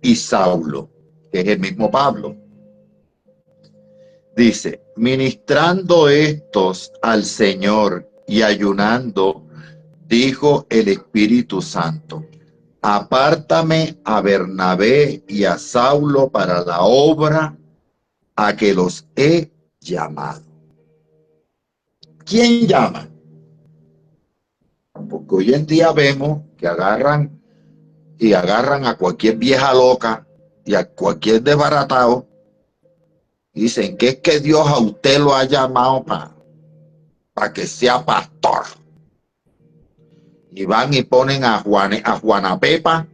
y Saulo, que es el mismo Pablo. Dice, ministrando estos al Señor y ayunando, dijo el Espíritu Santo: apártame a Bernabé y a Saulo para la obra a que los he llamado. ¿Quién llama? Porque hoy en día vemos que agarran a cualquier vieja loca y a cualquier desbaratado. Dicen que es que Dios a usted lo ha llamado para que sea pastor. Y van y ponen a Juana Pepa,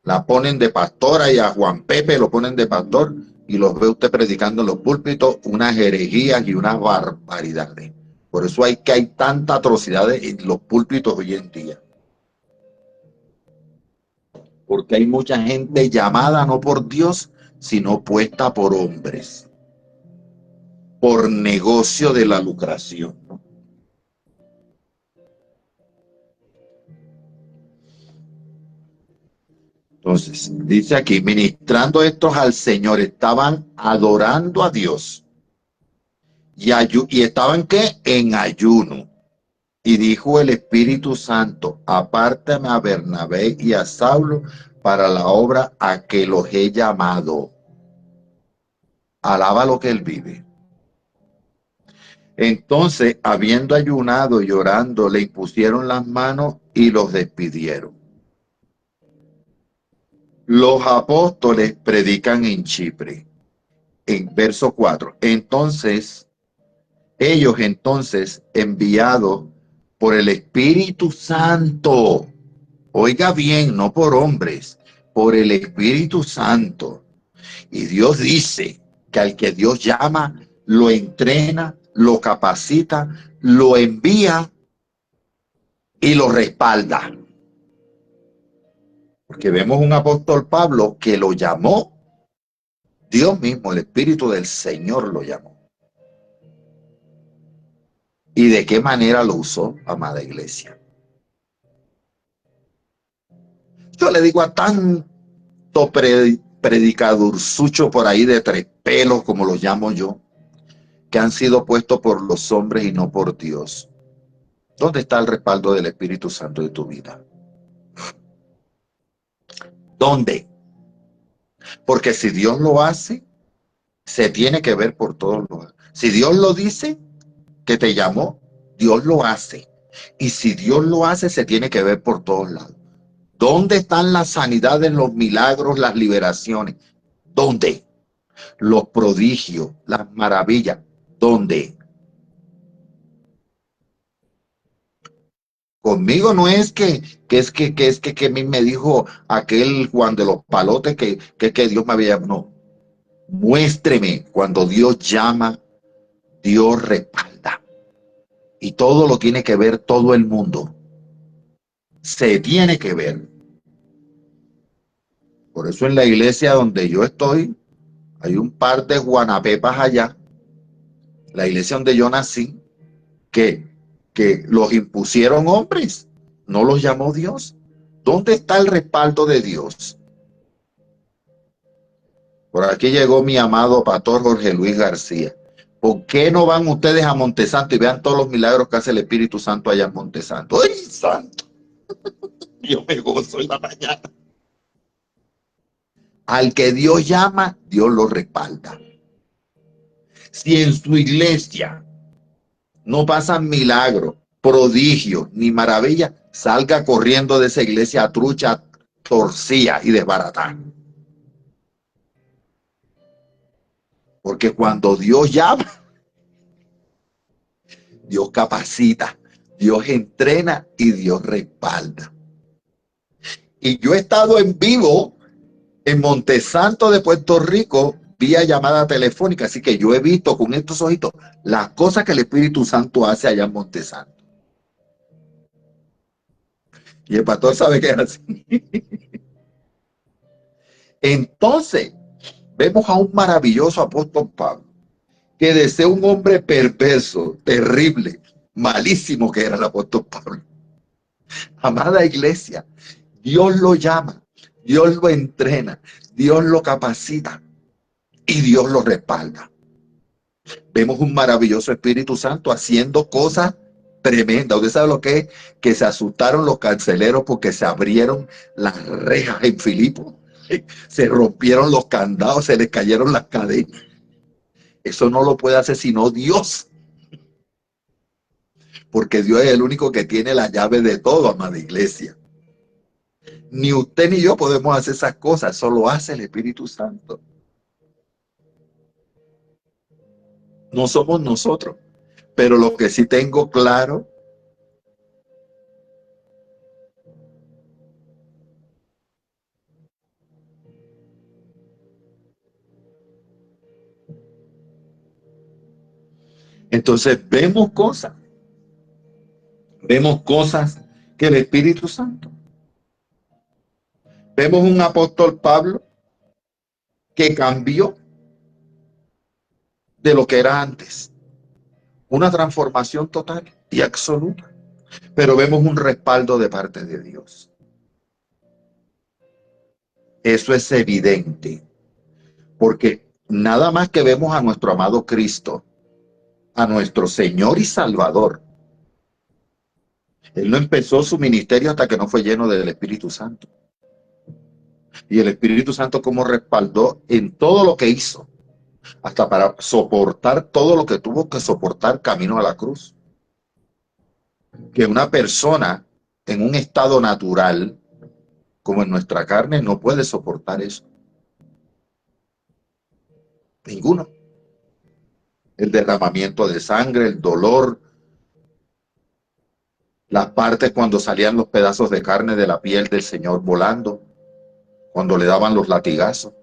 la ponen de pastora, y a Juan Pepe lo ponen de pastor, y los ve usted predicando en los púlpitos unas herejías y unas barbaridades. Por eso hay tanta atrocidad en los púlpitos hoy en día. Porque hay mucha gente llamada no por Dios, sino puesta por hombres, por negocio de la lucración. Entonces, dice aquí, ministrando estos al Señor, estaban adorando a Dios. ¿Y estaban qué? En ayuno. Y dijo el Espíritu Santo: apártame a Bernabé y a Saulo para la obra a que los he llamado. Alaba lo que él vive. Entonces, habiendo ayunado y orando, le impusieron las manos y los despidieron. Los apóstoles predican en Chipre. En verso 4. Ellos enviados por el Espíritu Santo, oiga bien, no por hombres, por el Espíritu Santo. Y Dios dice que al que Dios llama, lo entrena, lo capacita, lo envía y lo respalda. Porque vemos un apóstol Pablo que lo llamó Dios mismo, el Espíritu del Señor lo llamó. ¿Y de qué manera lo usó, amada iglesia? Yo le digo a tanto predicadurzucho por ahí de tres pelos, como los llamo yo, que han sido puestos por los hombres y no por Dios. ¿Dónde está el respaldo del Espíritu Santo de tu vida? ¿Dónde? Porque si Dios lo hace, se tiene que ver por todos lados. Si Dios lo dice, que te llamó, Dios lo hace. Y si Dios lo hace, se tiene que ver por todos lados. ¿Dónde están las sanidades, los milagros, las liberaciones? ¿Dónde? Los prodigios, las maravillas. ¿Dónde? Conmigo no es que a mí me dijo aquel Juan de los Palotes que Dios me había llamado. No. Muéstreme cuando Dios llama, Dios respalda. Y todo lo tiene que ver todo el mundo. Se tiene que ver. Por eso en la iglesia donde yo estoy, hay un par de guanapepas allá, la iglesia donde yo nací, que los impusieron hombres, no los llamó Dios. ¿Dónde está el respaldo de Dios? Por aquí llegó mi amado pastor Jorge Luis García. ¿Por qué no van ustedes a Montesanto y vean todos los milagros que hace el Espíritu Santo allá en Montesanto? ¡Ay, santo! Yo me gozo en la mañana. Al que Dios llama, Dios lo respalda. Si en su iglesia no pasan milagros, prodigios ni maravillas, salga corriendo de esa iglesia trucha, torcida y desbaratada. Porque cuando Dios llama, Dios capacita, Dios entrena y Dios respalda. Y yo he estado en vivo en Montesanto de Puerto Rico vía llamada telefónica, así que yo he visto con estos ojitos las cosas que el Espíritu Santo hace allá en Montesanto. Y el pastor sabe que es así. Entonces, vemos a un maravilloso apóstol Pablo, que de ser un hombre perverso, terrible, malísimo que era el apóstol Pablo. Amada iglesia, Dios lo llama, Dios lo entrena, Dios lo capacita y Dios lo respalda. Vemos un maravilloso Espíritu Santo haciendo cosas tremenda. ¿Usted sabe lo que es? Que se asustaron los carceleros porque se abrieron las rejas en Filipo. Se rompieron los candados, se les cayeron las cadenas. Eso no lo puede hacer sino Dios. Porque Dios es el único que tiene la llave de todo, amada iglesia. Ni usted ni yo podemos hacer esas cosas, eso lo hace el Espíritu Santo. No somos nosotros. Pero lo que sí tengo claro, entonces vemos cosas que el Espíritu Santo. Vemos un apóstol Pablo que cambió de lo que era antes. Una transformación total y absoluta. Pero vemos un respaldo de parte de Dios. Eso es evidente. Porque nada más que vemos a nuestro amado Cristo, a nuestro Señor y Salvador. Él no empezó su ministerio hasta que no fue lleno del Espíritu Santo. Y el Espíritu Santo como respaldó en todo lo que hizo, hasta para soportar todo lo que tuvo que soportar camino a la cruz. Que una persona en un estado natural, como en nuestra carne, no puede soportar eso. Ninguno. El derramamiento de sangre, el dolor, las partes cuando salían los pedazos de carne de la piel del Señor volando, cuando le daban los latigazos.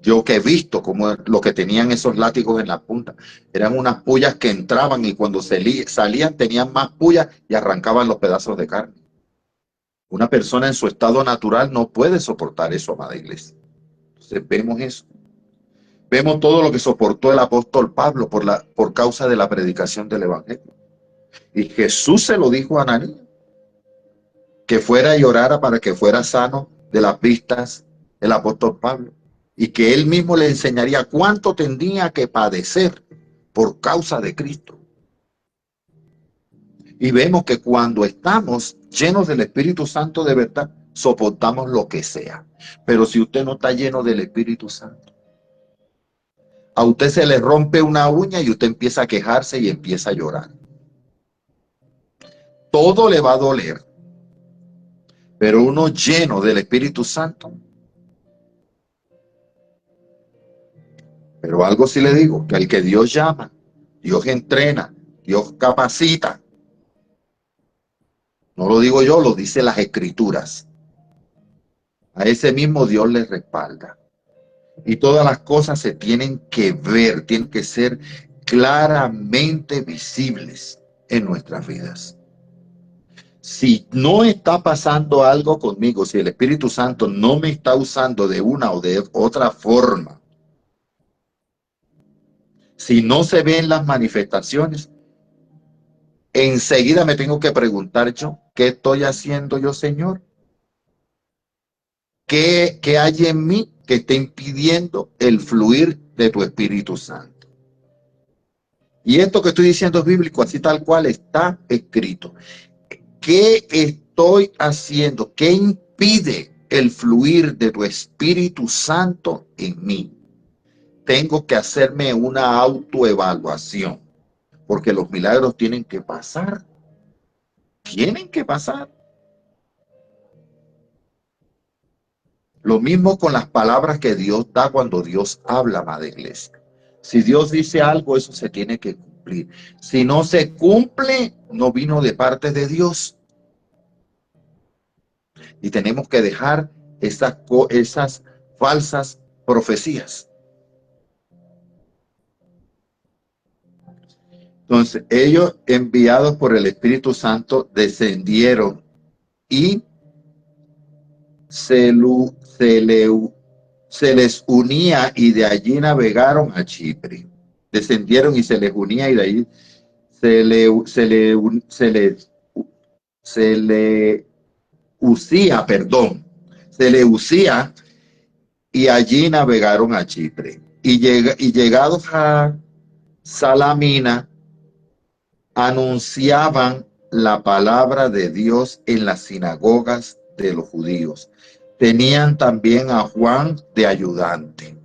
Yo que he visto como lo que tenían esos látigos en la punta, eran unas pullas que entraban y cuando salían tenían más pullas y arrancaban los pedazos de carne. Una persona en su estado natural no puede soportar eso, amada iglesia. Entonces vemos eso. Vemos todo lo que soportó el apóstol Pablo por causa de la predicación del evangelio. Y Jesús se lo dijo a Ananías, que fuera y orara para que fuera sano de las vistas el apóstol Pablo. Y que él mismo le enseñaría cuánto tendría que padecer por causa de Cristo. Y vemos que cuando estamos llenos del Espíritu Santo de verdad, soportamos lo que sea. Pero si usted no está lleno del Espíritu Santo, a usted se le rompe una uña y usted empieza a quejarse y empieza a llorar. Todo le va a doler. Pero uno lleno del Espíritu Santo. Pero algo sí le digo, que el que Dios llama, Dios entrena, Dios capacita. No lo digo yo, lo dice las Escrituras. A ese mismo Dios le respalda. Y todas las cosas se tienen que ver, tienen que ser claramente visibles en nuestras vidas. Si no está pasando algo conmigo, si el Espíritu Santo no me está usando de una o de otra forma, si no se ven las manifestaciones, enseguida me tengo que preguntar yo, ¿qué estoy haciendo yo, Señor? ¿Qué hay en mí que esté impidiendo el fluir de tu Espíritu Santo? Y esto que estoy diciendo es bíblico, así tal cual está escrito. ¿Qué estoy haciendo? ¿Qué impide el fluir de tu Espíritu Santo en mí? Tengo que hacerme una autoevaluación, porque los milagros tienen que pasar. Tienen que pasar. Lo mismo con las palabras que Dios da cuando Dios habla, amada iglesia. Si Dios dice algo, eso se tiene que cumplir. Si no se cumple, no vino de parte de Dios. Y tenemos que dejar esas falsas profecías. Entonces, ellos enviados por el Espíritu Santo descendieron y se les unía y de allí navegaron a Chipre. Descendieron y se les unía y de allí se le usía, perdón, se le usía y allí navegaron a Chipre. Y llegados a Salamina, anunciaban la palabra de Dios en las sinagogas de los judíos. Tenían también a Juan de ayudante.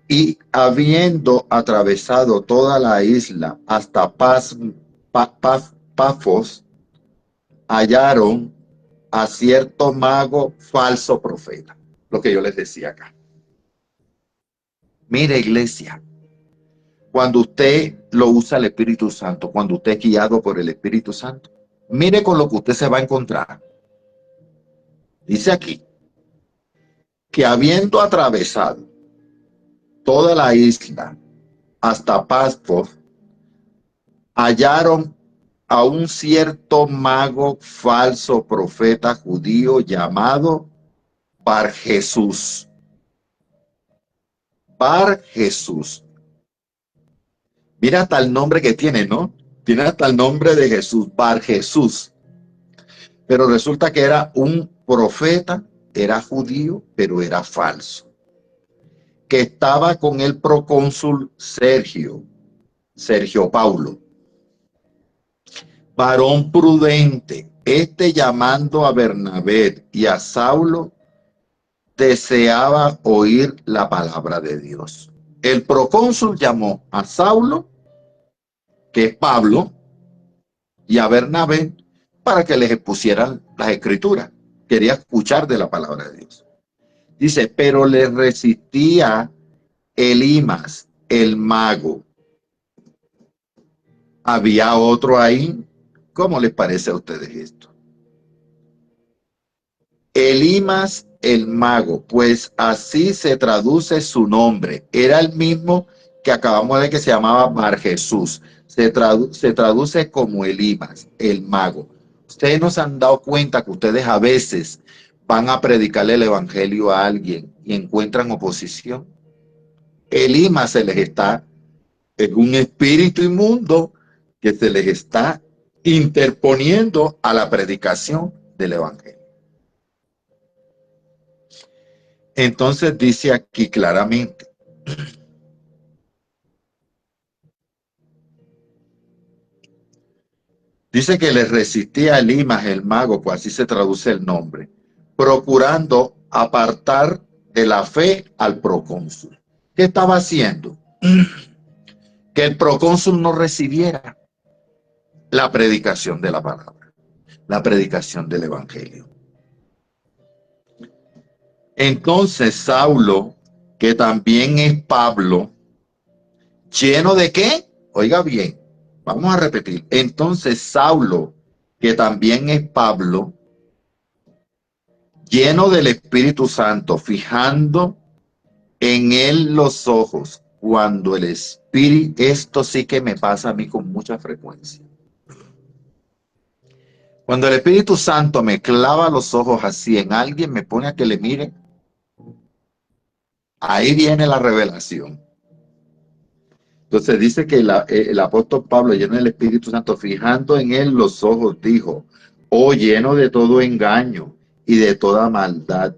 Y habiendo atravesado toda la isla hasta Pafos, hallaron a cierto mago falso profeta. Lo que yo les decía acá. Mire, iglesia, cuando usted lo usa el Espíritu Santo, cuando usted es guiado por el Espíritu Santo, mire con lo que usted se va a encontrar. Dice aquí que habiendo atravesado toda la isla hasta Pafos, hallaron a un cierto mago falso profeta judío llamado Bar Jesús. Bar Jesús. Mira hasta el nombre que tiene, ¿no? Tiene hasta el nombre de Jesús, Bar Jesús. Pero resulta que era un profeta, era judío, pero era falso. Que estaba con el procónsul Sergio Paulo. Varón prudente, llamando a Bernabé y a Saulo, deseaba oír la palabra de Dios. El procónsul llamó a Saulo, que es Pablo, y a Bernabé para que les expusieran las escrituras. Quería escuchar de la palabra de Dios. Dice, pero le resistía Elimas, el mago. Había otro ahí. ¿Cómo les parece a ustedes esto? Elimas el mago, pues así se traduce su nombre. Era el mismo que acabamos de ver que se llamaba Bar Jesús. Se traduce como Elimas, el mago. Ustedes no se han dado cuenta que ustedes a veces van a predicarle el evangelio a alguien y encuentran oposición. Elimas se les está, es un espíritu inmundo que se les está interponiendo a la predicación del evangelio. Entonces dice aquí claramente, dice que le resistía a Elimas el mago, pues así se traduce el nombre, procurando apartar de la fe al procónsul. ¿Qué estaba haciendo? Que el procónsul no recibiera la predicación de la palabra, la predicación del evangelio. Entonces Saulo, que también es Pablo, ¿lleno de qué? Oiga bien, vamos a repetir. Entonces Saulo, que también es Pablo, lleno del Espíritu Santo, fijando en él los ojos, cuando el Espíritu, esto sí que me pasa a mí con mucha frecuencia. Cuando el Espíritu Santo me clava los ojos así en alguien, me pone a que le mire, ahí viene la revelación. Entonces dice que el apóstol Pablo, lleno del Espíritu Santo, fijando en él los ojos, dijo, oh, lleno de todo engaño y de toda maldad,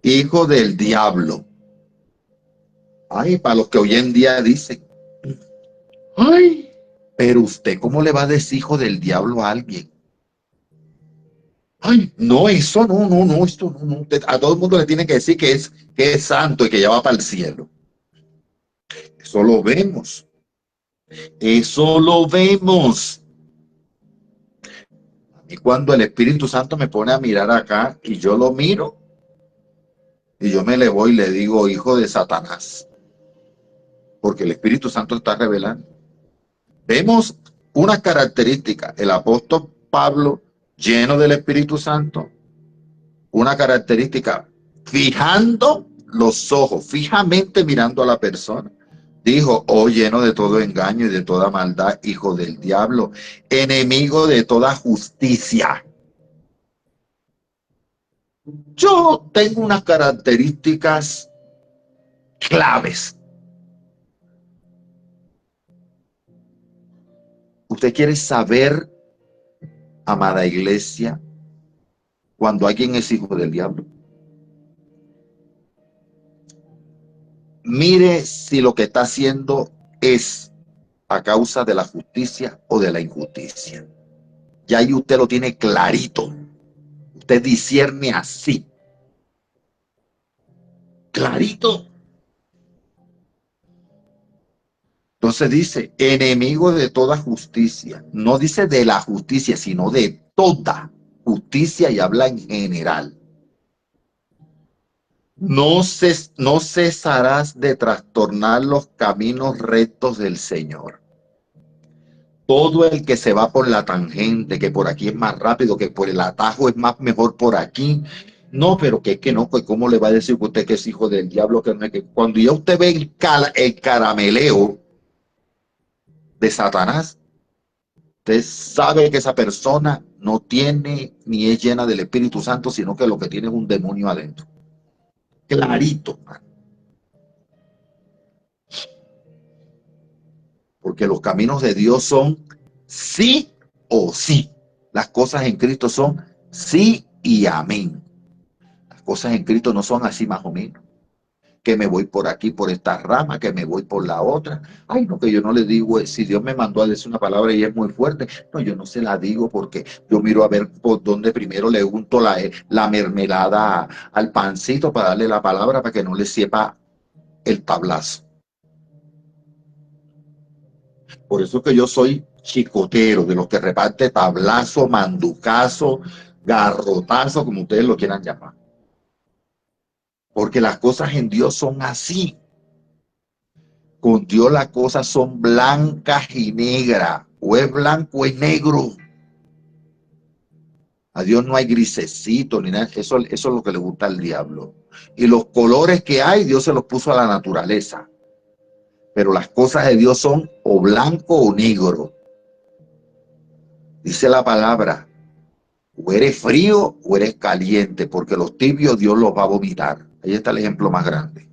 hijo del diablo. Ay, para los que hoy en día dicen, ay, pero usted, ¿cómo le va a decir hijo del diablo a alguien? Ay, no, eso no, esto no. A todo el mundo le tiene que decir que es santo y que ya va para el cielo. Eso lo vemos. Eso lo vemos. Y cuando el Espíritu Santo me pone a mirar acá y yo lo miro, y yo me le voy y le digo, hijo de Satanás, porque el Espíritu Santo está revelando. Vemos unas características. El apóstol Pablo, lleno del Espíritu Santo, una característica, fijando los ojos, fijamente mirando a la persona. Dijo, oh, lleno de todo engaño y de toda maldad, hijo del diablo, enemigo de toda justicia. Yo tengo unas características claves. ¿Usted quiere saber, amada iglesia, cuando alguien es hijo del diablo? Mire si lo que está haciendo es a causa de la justicia o de la injusticia. Ya ahí usted lo tiene clarito. Usted discierne así. Clarito. Entonces dice, enemigo de toda justicia. No dice de la justicia, sino de toda justicia y habla en general. No cesarás de trastornar los caminos rectos del Señor. Todo el que se va por la tangente, que por aquí es más rápido, que por el atajo es más mejor por aquí. No, pero que es que no, pues cómo le va a decir usted que es hijo del diablo, que no es que cuando ya usted ve el carameleo de Satanás, usted sabe que esa persona no tiene ni es llena del Espíritu Santo, sino que lo que tiene es un demonio adentro. Clarito, man. Porque los caminos de Dios son sí o sí. Las cosas en Cristo son sí y amén. Las cosas en Cristo no son así más o menos. Que me voy por aquí, por esta rama, que me voy por la otra. Ay, no, que yo no le digo, si Dios me mandó a decir una palabra y es muy fuerte, no, yo no se la digo porque yo miro a ver por dónde primero le unto la mermelada al pancito para darle la palabra para que no le sepa el tablazo. Por eso que yo soy chicotero, de los que reparte tablazo, manducazo, garrotazo, como ustedes lo quieran llamar. Porque las cosas en Dios son así. Con Dios las cosas son blancas y negras. O es blanco o es negro. A Dios no hay grisecito ni nada. Eso es lo que le gusta al diablo. Y los colores que hay, Dios se los puso a la naturaleza. Pero las cosas de Dios son o blanco o negro. Dice la palabra. O eres frío o eres caliente, porque los tibios Dios los va a vomitar. Ahí está el ejemplo más grande.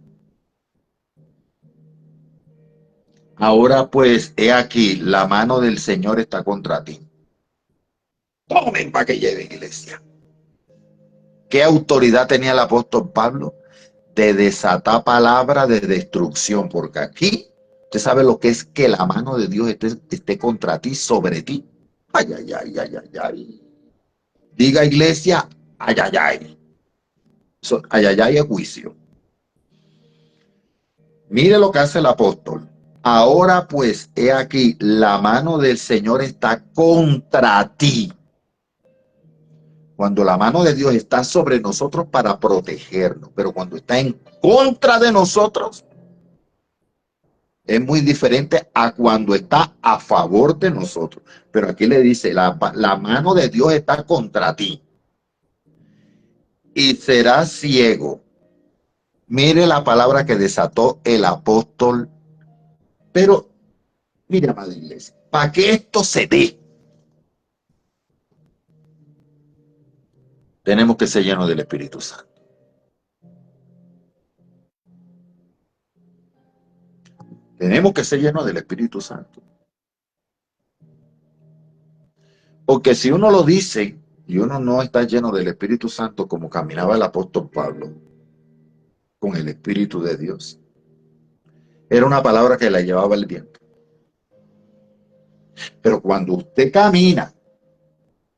Ahora pues, he aquí, la mano del Señor está contra ti. Tomen para que lleven, iglesia. ¿Qué autoridad tenía el apóstol Pablo? De desatar palabra de destrucción, porque aquí usted sabe lo que es que la mano de Dios esté contra ti, sobre ti. Ay, ay, ay, ay, ay, ay. Diga, iglesia, ay, ay, ay. Ay, ay, ay, es juicio. Mire lo que hace el apóstol. Ahora pues, he aquí, la mano del Señor está contra ti. Cuando la mano de Dios está sobre nosotros para protegernos, pero cuando está en contra de nosotros, es muy diferente a cuando está a favor de nosotros. Pero aquí le dice, la mano de Dios está contra ti y serás ciego. Mire la palabra que desató el apóstol. Pero, mire, amada iglesia, para que esto se dé, tenemos que ser llenos del Espíritu Santo. Tenemos que ser llenos del Espíritu Santo. Porque si uno lo dice y uno no está lleno del Espíritu Santo como caminaba el apóstol Pablo con el Espíritu de Dios, era una palabra que la llevaba el viento. Pero cuando usted camina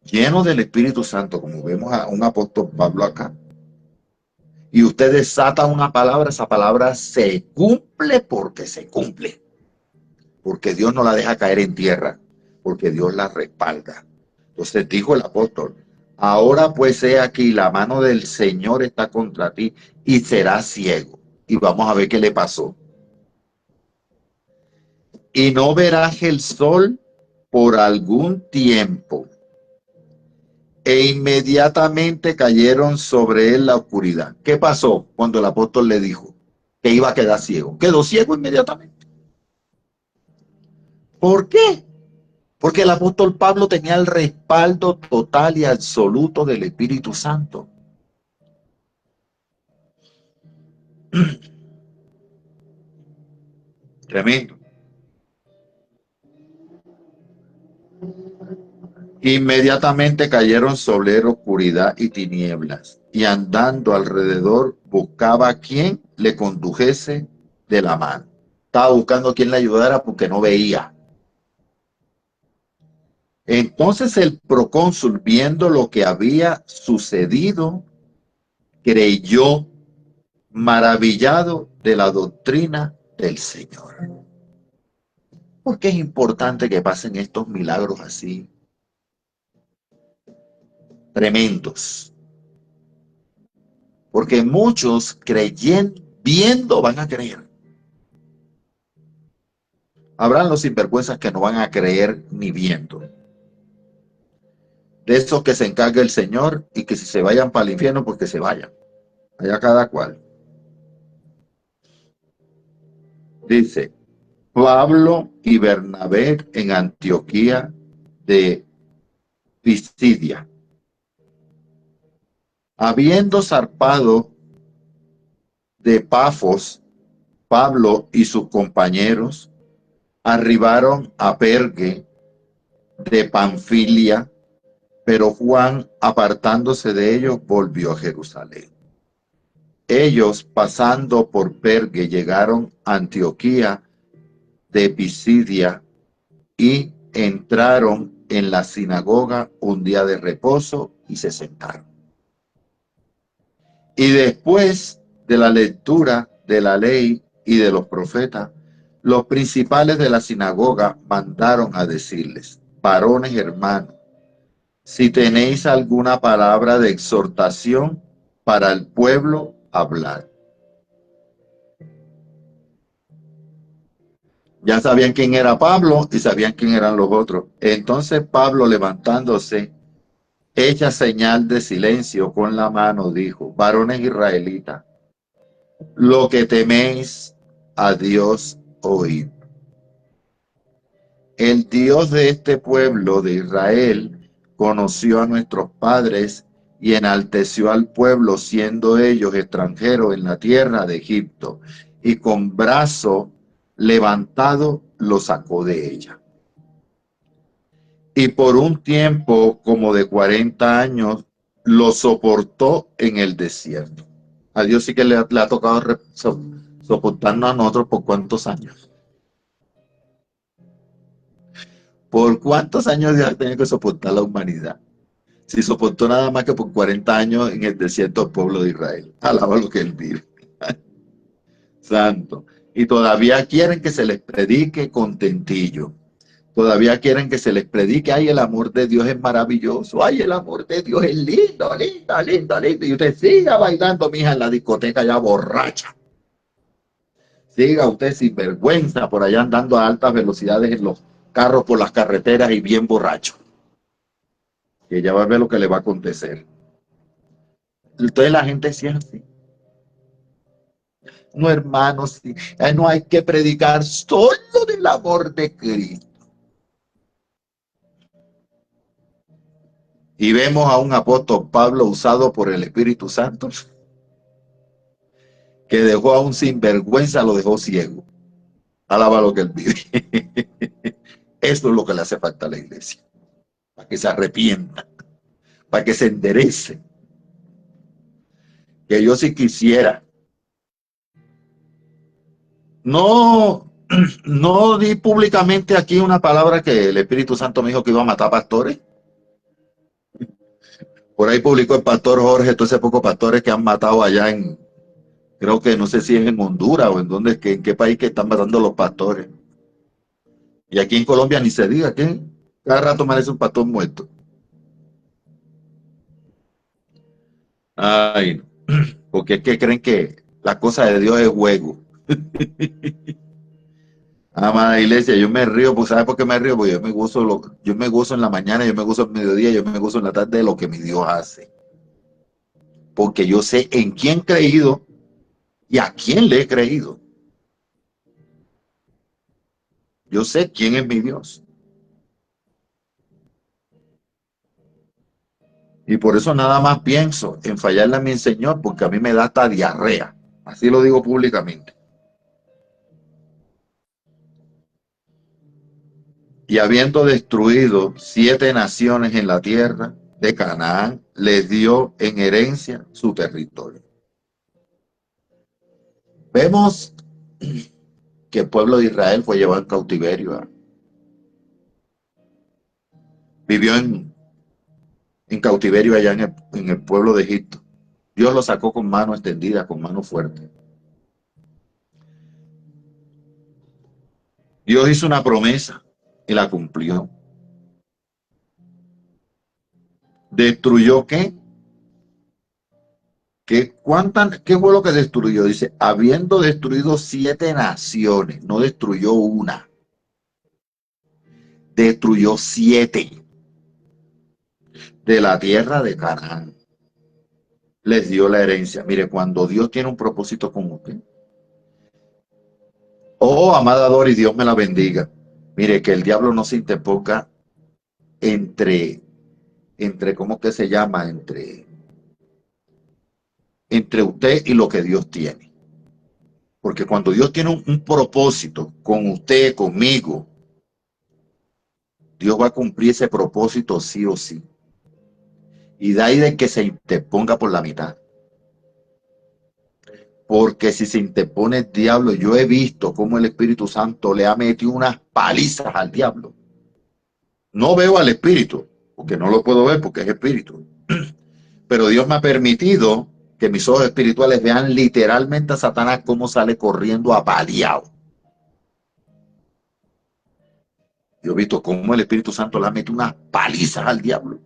lleno del Espíritu Santo, como vemos a un apóstol Pablo acá, y usted desata una palabra, esa palabra se cumple porque se cumple. Porque Dios no la deja caer en tierra, porque Dios la respalda. Entonces dijo el apóstol, ahora pues he aquí, la mano del Señor está contra ti y serás ciego. Y vamos a ver qué le pasó. Y no verás el sol por algún tiempo. E inmediatamente cayeron sobre él la oscuridad. ¿Qué pasó cuando el apóstol le dijo que iba a quedar ciego? Quedó ciego inmediatamente. ¿Por qué? Porque el apóstol Pablo tenía el respaldo total y absoluto del Espíritu Santo. Tremendo. Inmediatamente cayeron sobre él oscuridad y tinieblas, y andando alrededor buscaba a quien le condujese de la mano. Estaba buscando a quien le ayudara porque no veía. Entonces el procónsul, viendo lo que había sucedido, creyó, maravillado de la doctrina del Señor. ¿Por qué es importante que pasen estos milagros así tremendos? Porque muchos creyendo, viendo, van a creer. Habrán los sinvergüenzas que no van a creer ni viendo. De esos que se encargue el Señor y que si se vayan para el infierno, pues que se vayan. Allá cada cual. Dice, Pablo y Bernabé en Antioquía de Pisidia. Habiendo zarpado de Pafos, Pablo y sus compañeros arribaron a Pergue de Panfilia, pero Juan, apartándose de ellos, volvió a Jerusalén. Ellos, pasando por Pergue, llegaron a Antioquía de Pisidia y entraron en la sinagoga un día de reposo y se sentaron. Y después de la lectura de la ley y de los profetas, los principales de la sinagoga mandaron a decirles: varones hermanos, si tenéis alguna palabra de exhortación para el pueblo, hablad. Ya sabían quién era Pablo y sabían quién eran los otros. Entonces Pablo, levantándose, hecha señal de silencio con la mano, dijo: varones israelitas, lo que teméis a Dios, oíd. El Dios de este pueblo de Israel conoció a nuestros padres y enalteció al pueblo, siendo ellos extranjeros en la tierra de Egipto, y con brazo levantado lo sacó de ella. Y por un tiempo como de 40 años lo soportó en el desierto. A Dios sí que le ha tocado soportarnos a nosotros por cuántos años. ¿Por cuántos años Dios ha tenido que soportar la humanidad? Si soportó nada más que por 40 años en el desierto del pueblo de Israel. Alaba lo que él vive. Santo. Y todavía quieren que se les predique contentillo. Todavía quieren que se les predique: ay, el amor de Dios es maravilloso, ay, el amor de Dios es lindo, lindo, lindo, lindo. Y usted siga bailando, mija, en la discoteca ya borracha. Siga usted sin vergüenza por allá andando a altas velocidades en los carros por las carreteras y bien borracho. Que ya va a ver lo que le va a acontecer. Entonces la gente sí es así. No, hermanos, sí, no hay que predicar solo del amor de Cristo. Y vemos a un apóstol Pablo usado por el Espíritu Santo, que dejó a un sinvergüenza, lo dejó ciego. Alaba lo que él vive. Esto es lo que le hace falta a la iglesia, para que se arrepienta, para que se enderece. Que yo sí quisiera. No, no di públicamente aquí una palabra que el Espíritu Santo me dijo que iba a matar pastores. Por ahí publicó el pastor Jorge, todo ese poco pastores que han matado allá en, creo que no sé si es en Honduras o en dónde, en qué país que están matando los pastores. Y aquí en Colombia ni se diga que cada rato merece un pastor muerto. Ay, porque es que creen que la cosa de Dios es juego. Amada iglesia, yo me río, pues ¿sabes por qué me río? Porque yo me gozo en la mañana, yo me gozo en mediodía, yo me gozo en la tarde de lo que mi Dios hace. Porque yo sé en quién he creído y a quién le he creído. Yo sé quién es mi Dios. Y por eso nada más pienso en fallarle a mi Señor, porque a mí me da hasta diarrea. Así lo digo públicamente. Y habiendo destruido 7 naciones en la tierra de Canaán, les dio en herencia su territorio. Vemos que el pueblo de Israel fue llevado en cautiverio. Vivió en cautiverio allá en el pueblo de Egipto. Dios lo sacó con mano extendida, con mano fuerte. Dios hizo una promesa y la cumplió. ¿Destruyó qué? ¿Qué fue lo que destruyó? Dice, habiendo destruido 7 naciones, no destruyó una, destruyó 7 de la tierra de Canaán. Les dio la herencia. Mire, cuando Dios tiene un propósito con usted, oh, amada Doris, Dios me la bendiga. Mire, que el diablo no se interponga entre, ¿cómo que se llama? Entre usted y lo que Dios tiene. Porque cuando Dios tiene un propósito con usted, conmigo, Dios va a cumplir ese propósito sí o sí. Y de ahí de que se interponga por la mitad. Porque si se interpone el diablo, yo he visto cómo el Espíritu Santo le ha metido unas palizas al diablo. No veo al Espíritu, porque no lo puedo ver porque es Espíritu. Pero Dios me ha permitido que mis ojos espirituales vean literalmente a Satanás cómo sale corriendo apaleado. Yo he visto cómo el Espíritu Santo le ha metido unas palizas al diablo.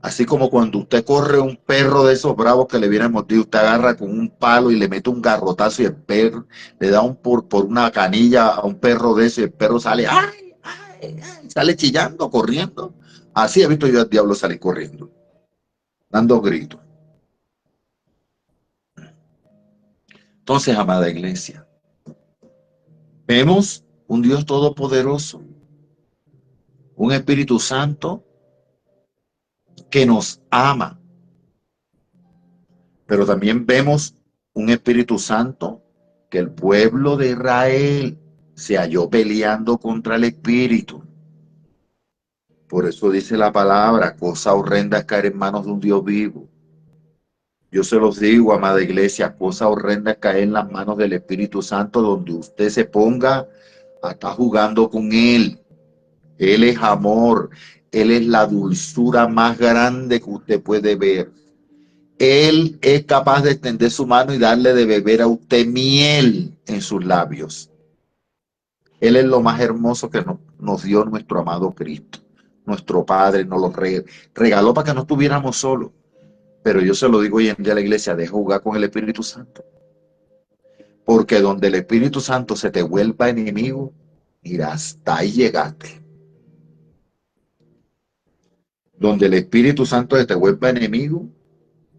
Así como cuando usted corre un perro de esos bravos que le viene mordido, usted agarra con un palo y le mete un garrotazo y el perro le da por una canilla a un perro de ese y el perro sale, ¡ay, ay, ay! Sale chillando, corriendo. Así he visto yo al diablo salir corriendo, dando gritos. Entonces, amada iglesia, vemos un Dios todopoderoso, un Espíritu Santo que nos ama, pero también vemos un Espíritu Santo que el pueblo de Israel se halló peleando contra el Espíritu. Por eso dice la palabra, cosa horrenda es caer en manos de un Dios vivo. Yo se los digo, amada iglesia, cosa horrenda es caer en las manos del Espíritu Santo, donde usted se ponga a estar jugando con Él. Él es amor, Él es la dulzura más grande que usted puede ver. Él es capaz de extender su mano y darle de beber a usted miel en sus labios. Él es lo más hermoso que nos dio nuestro amado Cristo. Nuestro Padre nos lo regaló para que no estuviéramos solos. Pero yo se lo digo hoy en día a la iglesia, deja jugar con el Espíritu Santo. Porque donde el Espíritu Santo se te vuelva enemigo, mira, hasta ahí llegaste. Donde el Espíritu Santo se te vuelva enemigo,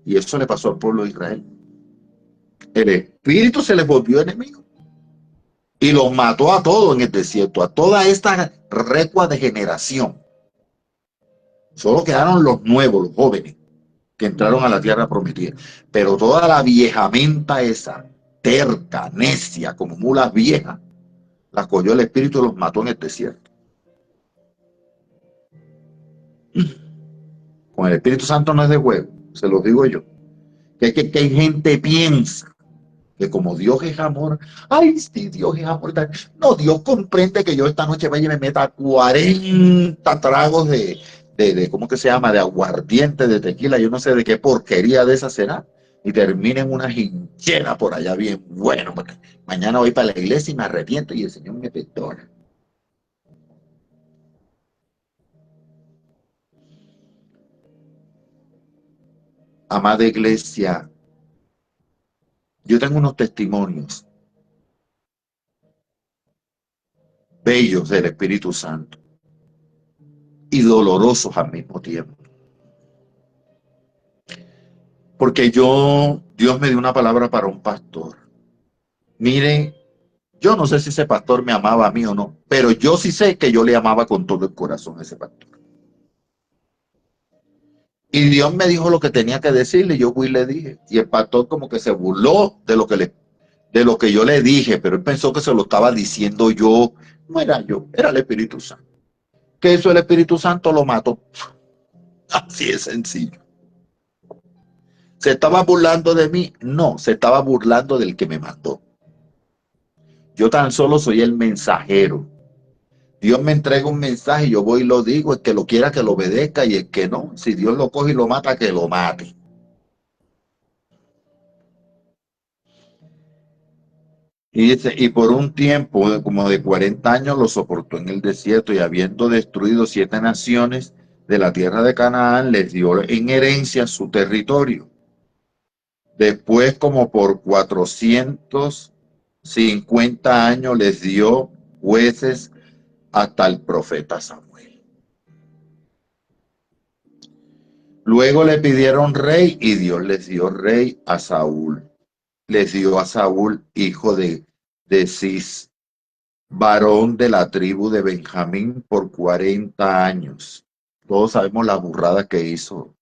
y eso le pasó al pueblo de Israel. El Espíritu se les volvió enemigo. Y los mató a todos en el desierto, a toda esta recua de generación. Solo quedaron los nuevos, los jóvenes, que entraron a la tierra prometida. Pero toda la viejamenta esa, terca, necia, como mulas viejas, la cogió el Espíritu y los mató en el desierto. Con el Espíritu Santo no es de juego, se los digo yo. Que hay gente piensa que como Dios es amor, ay, sí, Dios es amor. No, Dios comprende que yo esta noche vaya y me meta 40 tragos ¿cómo que se llama? De aguardiente, de tequila, yo no sé de qué porquería de esa será, y termine en una hinchera por allá bien bueno, porque mañana voy para la iglesia y me arrepiento y el Señor me perdona. Amada iglesia, yo tengo unos testimonios bellos del Espíritu Santo y dolorosos al mismo tiempo. Porque Dios me dio una palabra para un pastor. Mire, yo no sé si ese pastor me amaba a mí o no, pero yo sí sé que yo le amaba con todo el corazón a ese pastor. Y Dios me dijo lo que tenía que decirle, yo fui y le dije. Y el pastor como que se burló de lo que yo le dije, pero él pensó que se lo estaba diciendo yo. No era yo, era el Espíritu Santo. Que eso el Espíritu Santo lo mató. Así es sencillo. ¿Se estaba burlando de mí? No, se estaba burlando del que me mandó. Yo tan solo soy el mensajero Dios me entrega un mensaje y yo voy y lo digo, el que lo quiera que lo obedezca y el que no, si Dios lo coge y lo mata, que lo mate. Y dice, y por un tiempo como de 40 años lo soportó en el desierto y habiendo destruido 7 naciones de la tierra de Canaán, les dio en herencia su territorio. Después, como por 450 años, les dio jueces hasta el profeta Samuel. Luego le pidieron rey y Dios les dio rey a Saúl. Les dio a Saúl, hijo de Cis, varón de la tribu de Benjamín, por 40 años. Todos sabemos la burrada que hizo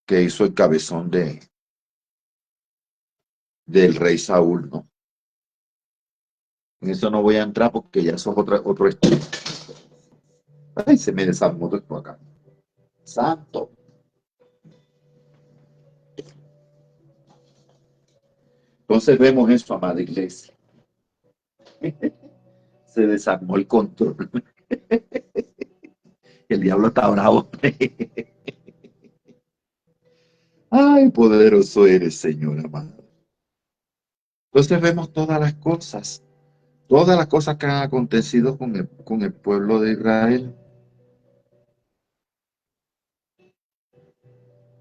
el cabezón del rey Saúl, ¿no? En eso no voy a entrar porque ya eso es otro estudio. Ay, se me desarmó esto acá. Santo. Entonces vemos eso, amada iglesia. Se desarmó el control. El diablo está bravo. Ay, poderoso eres, Señor amado. Entonces vemos todas las cosas que han acontecido con el pueblo de Israel.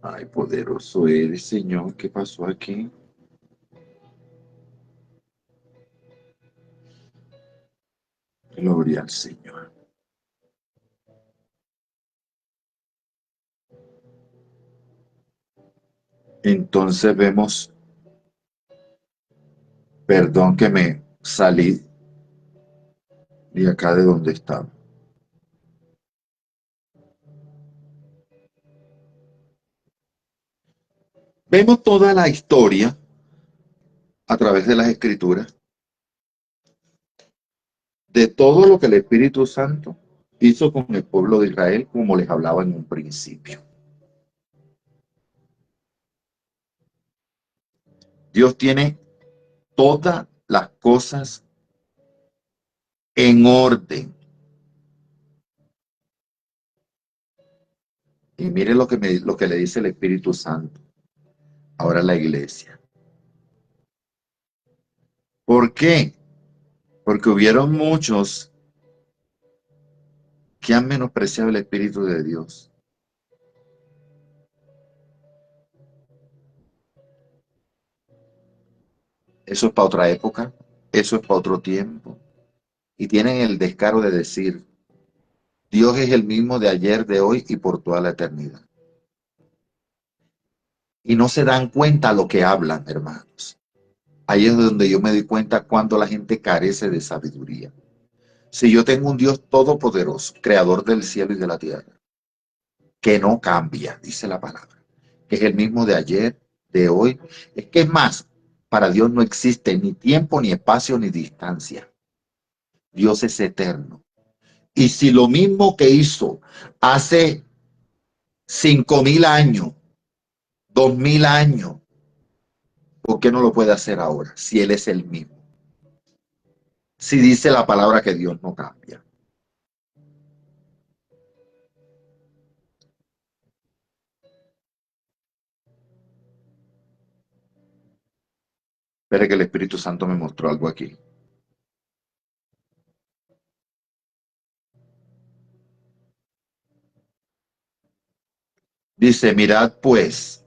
Ay, poderoso eres, Señor. ¿Qué pasó aquí? Gloria al Señor. Entonces vemos, perdón que me salí de acá de donde estaba. Vemos toda la historia a través de las escrituras de todo lo que el Espíritu Santo hizo con el pueblo de Israel, como les hablaba en un principio. Dios tiene todas las cosas en orden. Y mire lo que le dice el Espíritu Santo ahora a la iglesia. ¿Por qué? Porque hubieron muchos que han menospreciado el Espíritu de Dios. Eso es para otra época, eso es para otro tiempo. Y tienen el descaro de decir, Dios es el mismo de ayer, de hoy y por toda la eternidad. Y no se dan cuenta lo que hablan, hermanos. Ahí es donde yo me doy cuenta cuando la gente carece de sabiduría. Si yo tengo un Dios todopoderoso, creador del cielo y de la tierra, que no cambia, dice la palabra, que es el mismo de ayer, de hoy, es que es más, para Dios no existe ni tiempo, ni espacio, ni distancia. Dios es eterno. Y si lo mismo que hizo hace 5.000 años, 2.000 años, ¿por qué no lo puede hacer ahora? Si Él es el mismo. Si dice la palabra que Dios no cambia. Espere que el Espíritu Santo me mostró algo aquí. Dice, mirad pues,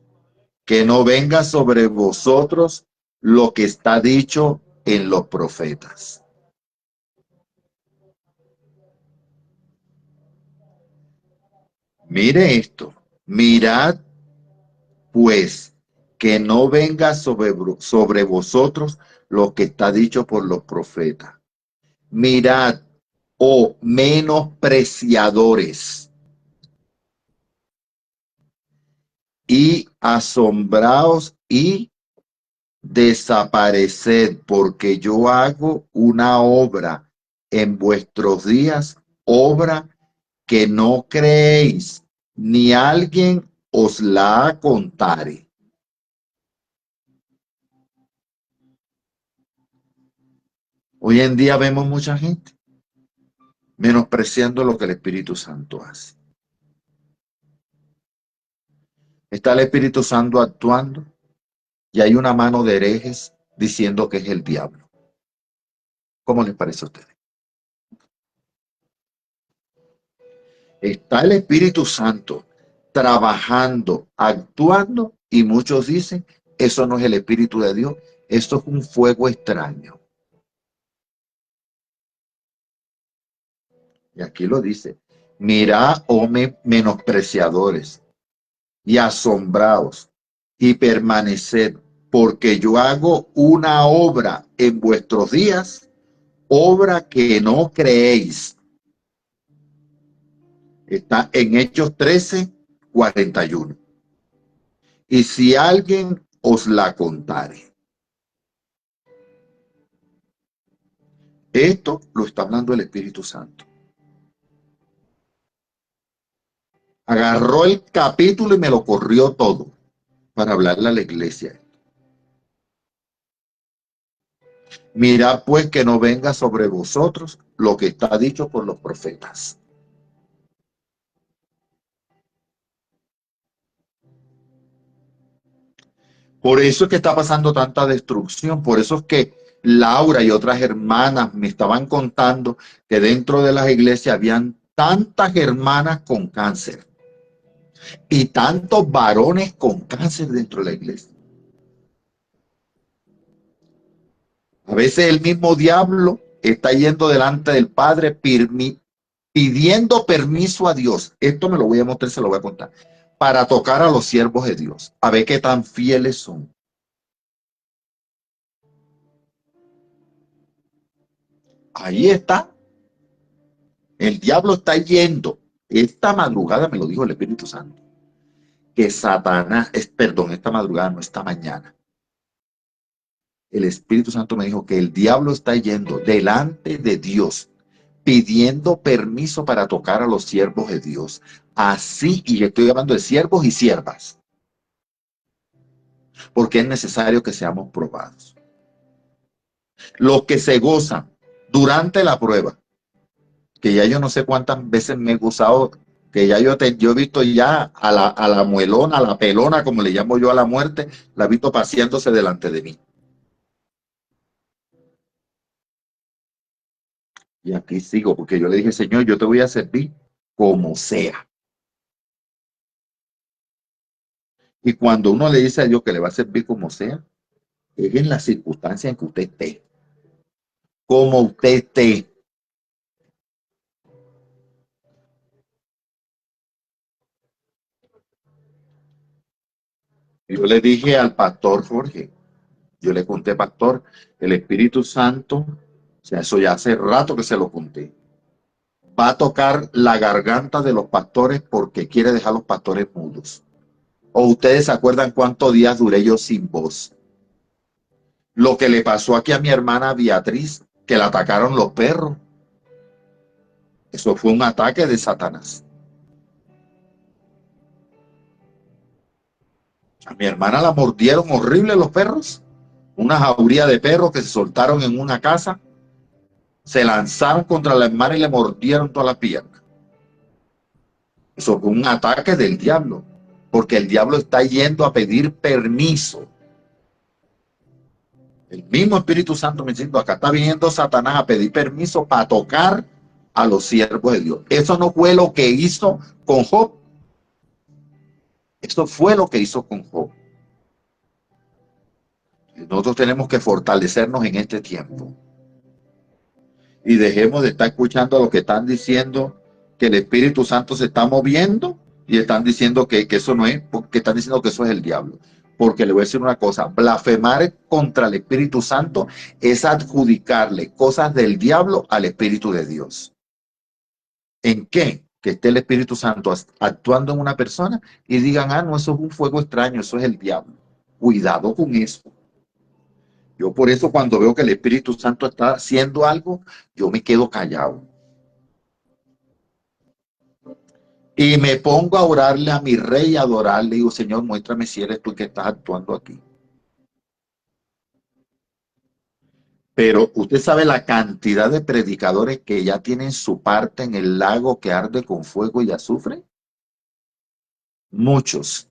que no venga sobre vosotros lo que está dicho en los profetas. Mire esto, mirad pues, que no venga sobre vosotros lo que está dicho por los profetas. Mirad, oh menospreciadores, y asombraos y desapareced, porque yo hago una obra en vuestros días, obra que no creéis, ni alguien os la contare. Hoy en día vemos mucha gente menospreciando lo que el Espíritu Santo hace. Está el Espíritu Santo actuando y hay una mano de herejes diciendo que es el diablo. ¿Cómo les parece a ustedes? Está el Espíritu Santo trabajando, actuando, y muchos dicen, eso no es el Espíritu de Dios, esto es un fuego extraño. Y aquí lo dice, mirad, menospreciadores y asombrados, y permaneced, porque yo hago una obra en vuestros días, obra que no creéis. Está en Hechos 13:41. Y si alguien os la contare. Esto lo está hablando el Espíritu Santo. Agarró el capítulo y me lo corrió todo para hablarle a la iglesia. Mirad pues que no venga sobre vosotros lo que está dicho por los profetas. Por eso es que está pasando tanta destrucción, por eso es que Laura y otras hermanas me estaban contando que dentro de las iglesias habían tantas hermanas con cáncer y tantos varones con cáncer dentro de la iglesia. A veces el mismo diablo está yendo delante del Padre pidiendo permiso a Dios. Esto me lo voy a mostrar, se lo voy a contar. Para tocar a los siervos de Dios, a ver qué tan fieles son. Ahí está. El diablo está yendo. Esta madrugada me lo dijo el Espíritu Santo. Que Satanás, perdón, esta madrugada, no, esta mañana. El Espíritu Santo me dijo que el diablo está yendo delante de Dios, pidiendo permiso para tocar a los siervos de Dios. Así, y estoy hablando de siervos y siervas, porque es necesario que seamos probados. Los que se gozan durante la prueba, que ya yo no sé cuántas veces me he gozado, que ya yo he visto ya a la muelona, a la pelona, como le llamo yo a la muerte, la he visto paseándose delante de mí. Y aquí sigo, porque yo le dije, Señor, yo te voy a servir como sea. Y cuando uno le dice a Dios que le va a servir como sea, es en la circunstancia en que usted esté. Como usted esté. Yo le dije al pastor Jorge, yo le conté, pastor, el Espíritu Santo, o sea, eso ya hace rato que se lo conté, va a tocar la garganta de los pastores porque quiere dejar a los pastores mudos. O ustedes se acuerdan cuántos días duré yo sin voz. Lo que le pasó aquí a mi hermana Beatriz, que la atacaron los perros. Eso fue un ataque de Satanás. A mi hermana la mordieron horrible los perros. Una jauría de perros que se soltaron en una casa, se lanzaron contra la hermana y le mordieron todas las piernas. Eso fue un ataque del diablo, porque el diablo está yendo a pedir permiso. El mismo Espíritu Santo me diciendo, acá está viniendo Satanás a pedir permiso para tocar a los siervos de Dios. Eso no fue lo que hizo con Job. Eso fue lo que hizo con Job. Nosotros tenemos que fortalecernos en este tiempo. Y dejemos de estar escuchando lo que están diciendo, que el Espíritu Santo se está moviendo y están diciendo que eso no es, porque están diciendo que eso es el diablo. Porque le voy a decir una cosa, blasfemar contra el Espíritu Santo es adjudicarle cosas del diablo al Espíritu de Dios. ¿En qué? Que esté el Espíritu Santo actuando en una persona y digan, ah, no, eso es un fuego extraño, eso es el diablo. Cuidado con eso. Yo por eso cuando veo que el Espíritu Santo está haciendo algo, yo me quedo callado. Y me pongo a orarle a mi rey, a adorarle. Digo, Señor, muéstrame si eres tú que estás actuando aquí. Pero usted sabe la cantidad de predicadores que ya tienen su parte en el lago que arde con fuego y azufre. Muchos.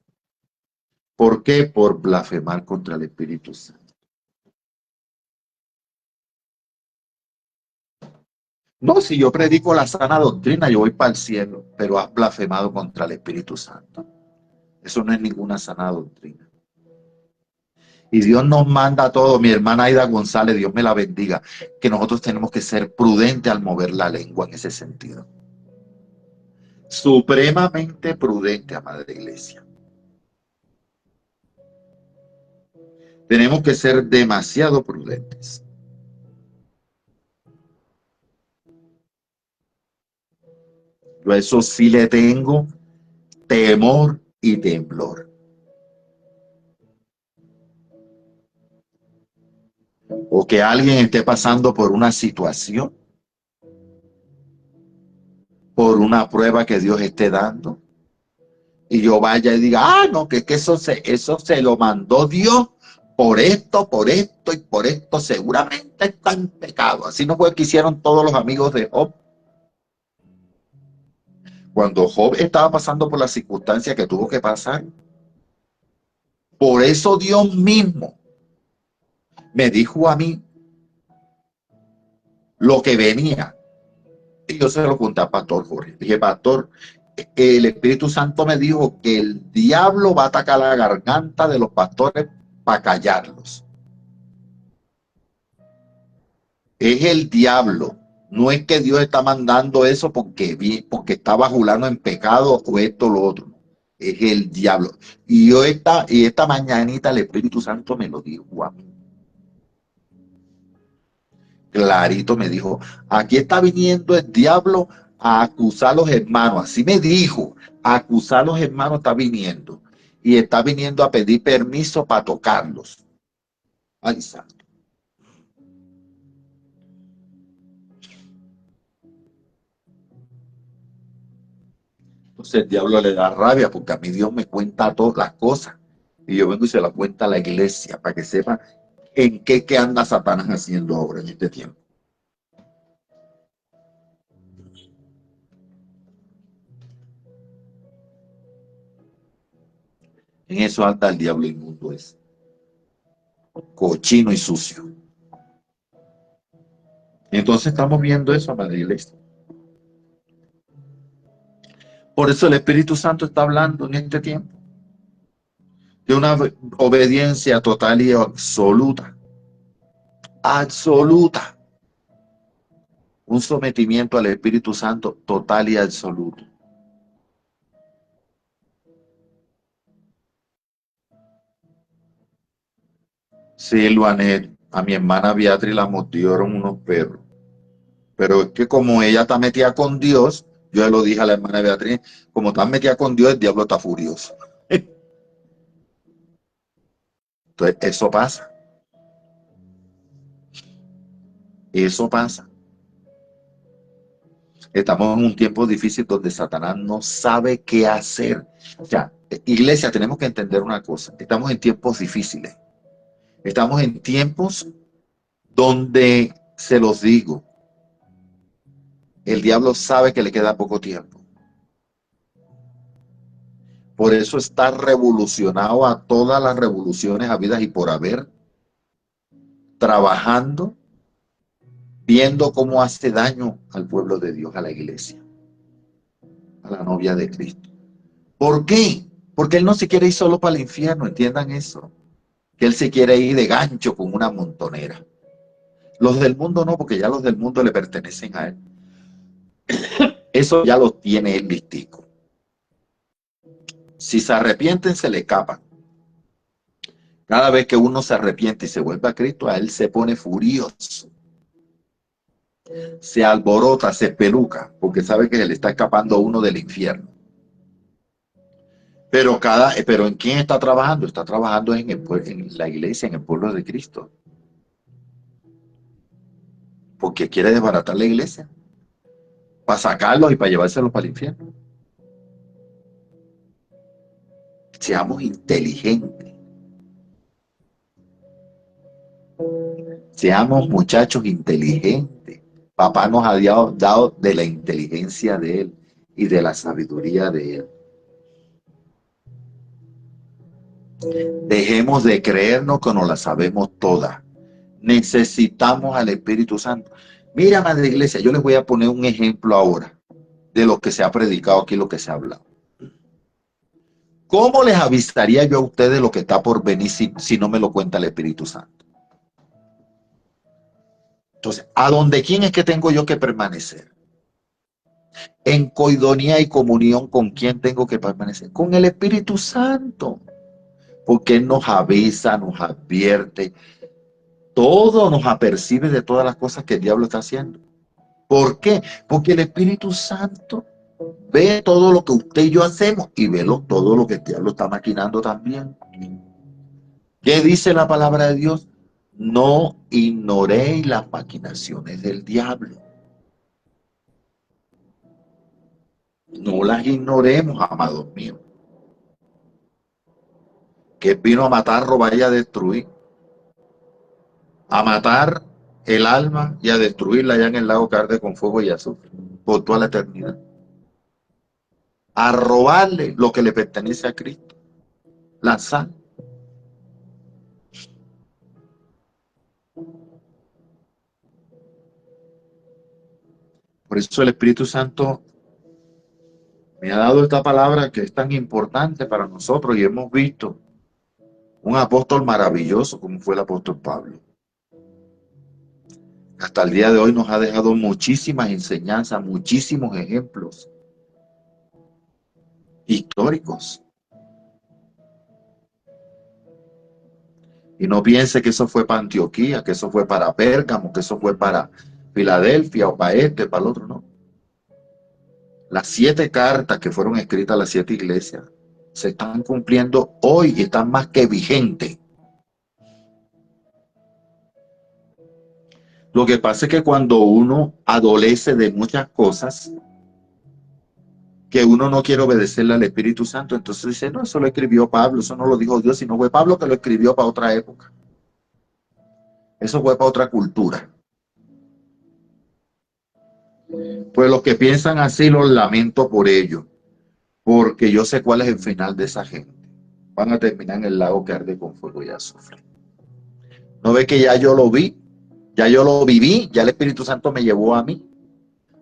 ¿Por qué? Por blasfemar contra el Espíritu Santo. No, si yo predico la sana doctrina, yo voy para el cielo, pero has blasfemado contra el Espíritu Santo. Eso no es ninguna sana doctrina. Y Dios nos manda a todos, mi hermana Aida González, Dios me la bendiga, que nosotros tenemos que ser prudentes al mover la lengua en ese sentido. Supremamente prudente, amada iglesia. Tenemos que ser demasiado prudentes. Yo a eso sí le tengo temor y temblor. O que alguien esté pasando por una situación, por una prueba que Dios esté dando, y yo vaya y diga, ah, no, que eso se lo mandó Dios por esto y por esto, seguramente está en pecado. Así no fue que hicieron todos los amigos de Job. Cuando Job estaba pasando por la circunstancia que tuvo que pasar, por eso Dios mismo me dijo a mí lo que venía. Y yo se lo conté al pastor Jorge. Dije, pastor, el Espíritu Santo me dijo que el diablo va a atacar la garganta de los pastores para callarlos. Es el diablo. No es que Dios está mandando eso porque estaba Julano en pecado o esto o lo otro. Es el diablo. Y esta mañanita el Espíritu Santo me lo dijo a mí. Clarito me dijo, aquí está viniendo el diablo a acusar a los hermanos. Así me dijo, a acusar a los hermanos está viniendo. Y está viniendo a pedir permiso para tocarlos. Ay, santo. Entonces el diablo le da rabia porque a mí Dios me cuenta todas las cosas. Y yo vengo y se las cuenta a la iglesia para que sepa en qué anda Satanás haciendo ahora en este tiempo. En eso anda el diablo inmundo es. Cochino y sucio. Y entonces estamos viendo eso, madre iglesia. Por eso el Espíritu Santo está hablando en este tiempo de una obediencia total y absoluta. Absoluta. Un sometimiento al Espíritu Santo total y absoluto. Sí, Luanet, a mi hermana Beatriz la mordieron unos perros. Pero es que como ella está metida con Dios, yo le lo dije a la hermana Beatriz, como está metida con Dios, el diablo está furioso. Entonces, eso pasa. Eso pasa. Estamos en un tiempo difícil donde Satanás no sabe qué hacer. O sea, iglesia, tenemos que entender una cosa. Estamos en tiempos difíciles. Estamos en tiempos donde, se los digo, el diablo sabe que le queda poco tiempo. Por eso está revolucionado a todas las revoluciones habidas y por haber, trabajando, viendo cómo hace daño al pueblo de Dios, a la iglesia, a la novia de Cristo. ¿Por qué? Porque él no se quiere ir solo para el infierno, entiendan eso. Que él se quiere ir de gancho con una montonera. Los del mundo no, porque ya los del mundo le pertenecen a él. Eso ya lo tiene él listico. Si se arrepienten, se le escapan. Cada vez que uno se arrepiente y se vuelve a Cristo, a él se pone furioso. Se alborota, se peluca, porque sabe que se le está escapando uno del infierno. Pero ¿en quién está trabajando? Está trabajando en la iglesia, en el pueblo de Cristo. Porque quiere desbaratar la iglesia. Para sacarlos y para llevárselos para el infierno. Seamos inteligentes. Seamos muchachos inteligentes. Papá nos ha dado de la inteligencia de Él y de la sabiduría de Él. Dejemos de creernos que nos la sabemos toda. Necesitamos al Espíritu Santo. Mira, madre iglesia, yo les voy a poner un ejemplo ahora de lo que se ha predicado aquí, lo que se ha hablado. ¿Cómo les avisaría yo a ustedes lo que está por venir si no me lo cuenta el Espíritu Santo? Entonces, ¿a dónde quién es que tengo yo que permanecer? En coidonía y comunión, ¿con quién tengo que permanecer? Con el Espíritu Santo. Porque Él nos avisa, nos advierte, todo nos apercibe de todas las cosas que el diablo está haciendo. ¿Por qué? Porque el Espíritu Santo ve todo lo que usted y yo hacemos y ve todo lo que el diablo está maquinando también. ¿Qué dice la palabra de Dios? No ignoréis las maquinaciones del diablo. No las ignoremos, amados míos. Que vino a matar, robar y a destruir. A matar el alma y a destruirla allá en el lago que arde con fuego y azufre por toda la eternidad. A robarle lo que le pertenece a Cristo, la sal. Por eso el Espíritu Santo me ha dado esta palabra que es tan importante para nosotros y hemos visto un apóstol maravilloso como fue el apóstol Pablo. Hasta el día de hoy nos ha dejado muchísimas enseñanzas, muchísimos ejemplos históricos. Y no piense que eso fue para Antioquía, que eso fue para Pérgamo, que eso fue para Filadelfia o para para el otro, no. Las 7 cartas que fueron escritas a las 7 iglesias se están cumpliendo hoy y están más que vigentes. Lo que pasa es que cuando uno adolece de muchas cosas, que uno no quiere obedecerle al Espíritu Santo, entonces dice, no, eso lo escribió Pablo, eso no lo dijo Dios, sino fue Pablo que lo escribió para otra época. Eso fue para otra cultura. Pues los que piensan así los lamento por ello, porque yo sé cuál es el final de esa gente. Van a terminar en el lago que arde con fuego y azufre. ¿No ve que ya yo lo vi? Ya yo lo viví, ya el Espíritu Santo me llevó a mí,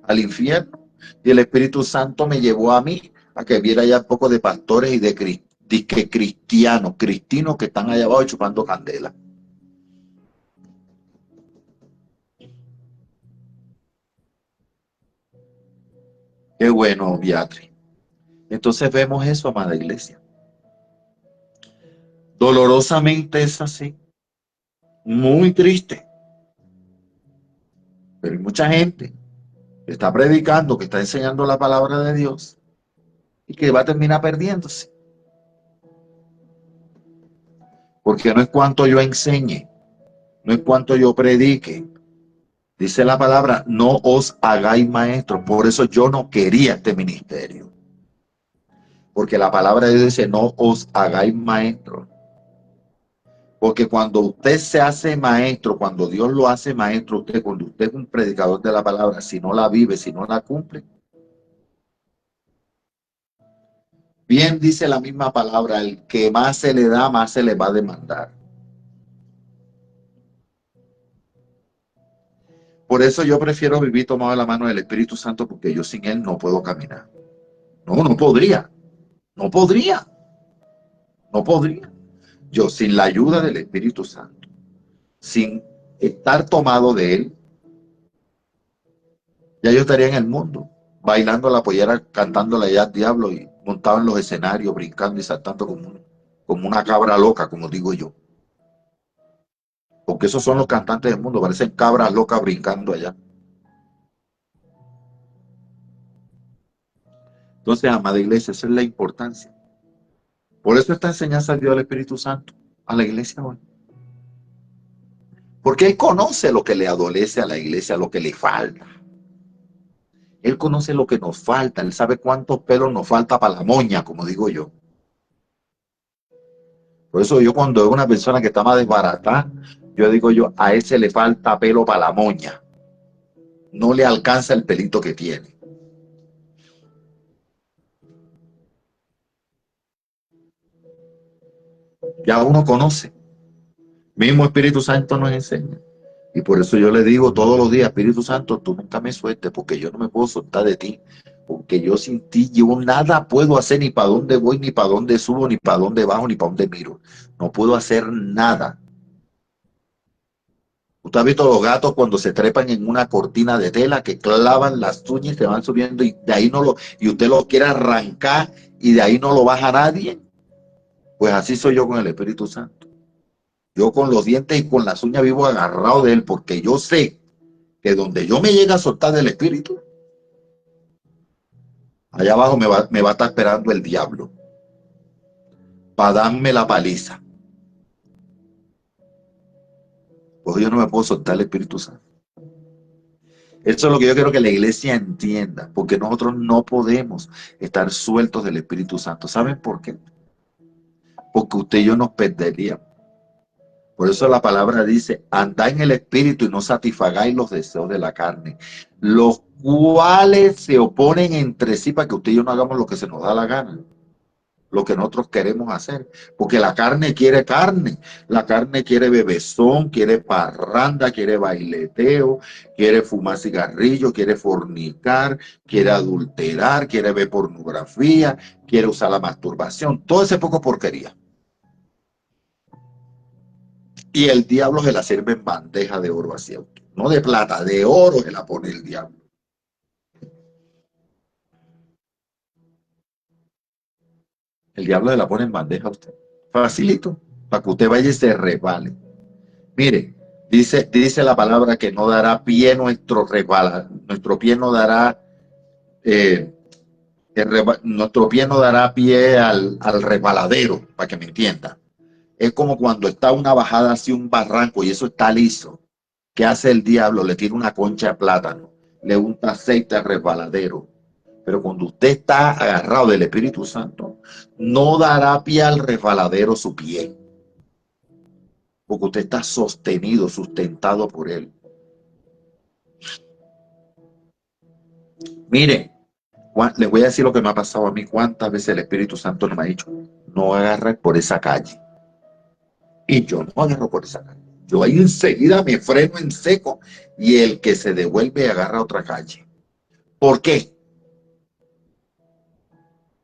al infierno, y el Espíritu Santo me llevó a mí a que viera ya un poco de pastores y de cristianos que están allá abajo chupando candela. Qué bueno, Beatriz. Entonces vemos eso, amada iglesia. Dolorosamente es así, muy triste, pero hay mucha gente que está predicando, que está enseñando la palabra de Dios y que va a terminar perdiéndose. Porque no es cuanto yo enseñe, no es cuanto yo predique. Dice la palabra, no os hagáis maestros. Por eso yo no quería este ministerio. Porque la palabra de Dios dice, no os hagáis maestros. Porque cuando usted se hace maestro, cuando Dios lo hace maestro, usted, cuando usted es un predicador de la palabra, si no la vive, si no la cumple, bien dice la misma palabra, el que más se le da, más se le va a demandar. Por eso yo prefiero vivir tomado de la mano del Espíritu Santo, porque yo sin Él no puedo caminar. No, no podría. No podría. No podría. Yo sin la ayuda del Espíritu Santo, sin estar tomado de Él, ya yo estaría en el mundo, bailando la pollera, cantándola ya al diablo y montado en los escenarios, brincando y saltando como una cabra loca, como digo yo. Porque esos son los cantantes del mundo, parecen cabras locas brincando allá. Entonces, amada iglesia, esa es la importancia. Por eso esta enseñanza dio al Espíritu Santo a la iglesia hoy. Porque Él conoce lo que le adolece a la iglesia, lo que le falta. Él conoce lo que nos falta, Él sabe cuántos pelos nos falta para la moña, como digo yo. Por eso yo cuando veo una persona que está más desbaratada, Yo digo yo, a ese le falta pelo para la moña. No le alcanza el pelito que tiene. Ya uno conoce. Mismo Espíritu Santo nos enseña. Y por eso yo le digo todos los días, Espíritu Santo, tú nunca me sueltes, porque yo no me puedo soltar de ti. Porque yo sin ti, yo nada puedo hacer, ni para dónde voy, ni para dónde subo, ni para dónde bajo, ni para dónde miro. No puedo hacer nada. Usted ha visto los gatos cuando se trepan en una cortina de tela que clavan las uñas y se van subiendo y de ahí no lo, y usted lo quiere arrancar y de ahí no lo baja nadie. Pues así soy yo con el Espíritu Santo. Yo con los dientes y con las uñas vivo agarrado de él porque yo sé que donde yo me llegue a soltar del Espíritu, allá abajo me va a estar esperando el diablo para darme la paliza. Pues yo no me puedo soltar el Espíritu Santo. Eso es lo que yo quiero que la iglesia entienda, porque nosotros no podemos estar sueltos del Espíritu Santo. ¿Saben por qué? Porque usted y yo nos perderíamos. Por eso la palabra dice, andad en el Espíritu y no satisfagáis los deseos de la carne, los cuales se oponen entre sí para que usted y yo no hagamos lo que se nos da la gana, lo que nosotros queremos hacer. Porque carne, la carne quiere bebezón, quiere parranda, quiere baileteo, quiere fumar cigarrillo, quiere fornicar, quiere adulterar, quiere ver pornografía, quiere usar la masturbación, todo ese poco porquería. Y el diablo se la sirve en bandeja de oro hacia usted. No de plata, de oro se la pone el diablo. El diablo se la pone en bandeja a usted. Facilito, para que usted vaya y se resbale. Mire, dice la palabra que no dará pie nuestro pie no dará, eh, nuestro pie no dará pie al resbaladero, para que me entienda. Es como cuando está una bajada hacia un barranco y eso está liso. ¿Qué hace el diablo? Le tira una concha de plátano, le unta aceite al resbaladero. Pero cuando usted está agarrado del Espíritu Santo, no dará pie al resbaladero su pie, porque usted está sostenido, sustentado por él. Mire, les voy a decir lo que me ha pasado a mí, cuántas veces el Espíritu Santo no me ha dicho, no agarres por esa calle. Y yo no agarro por esa calle. Yo ahí enseguida me freno en seco y el que se devuelve agarra otra calle. ¿Por qué?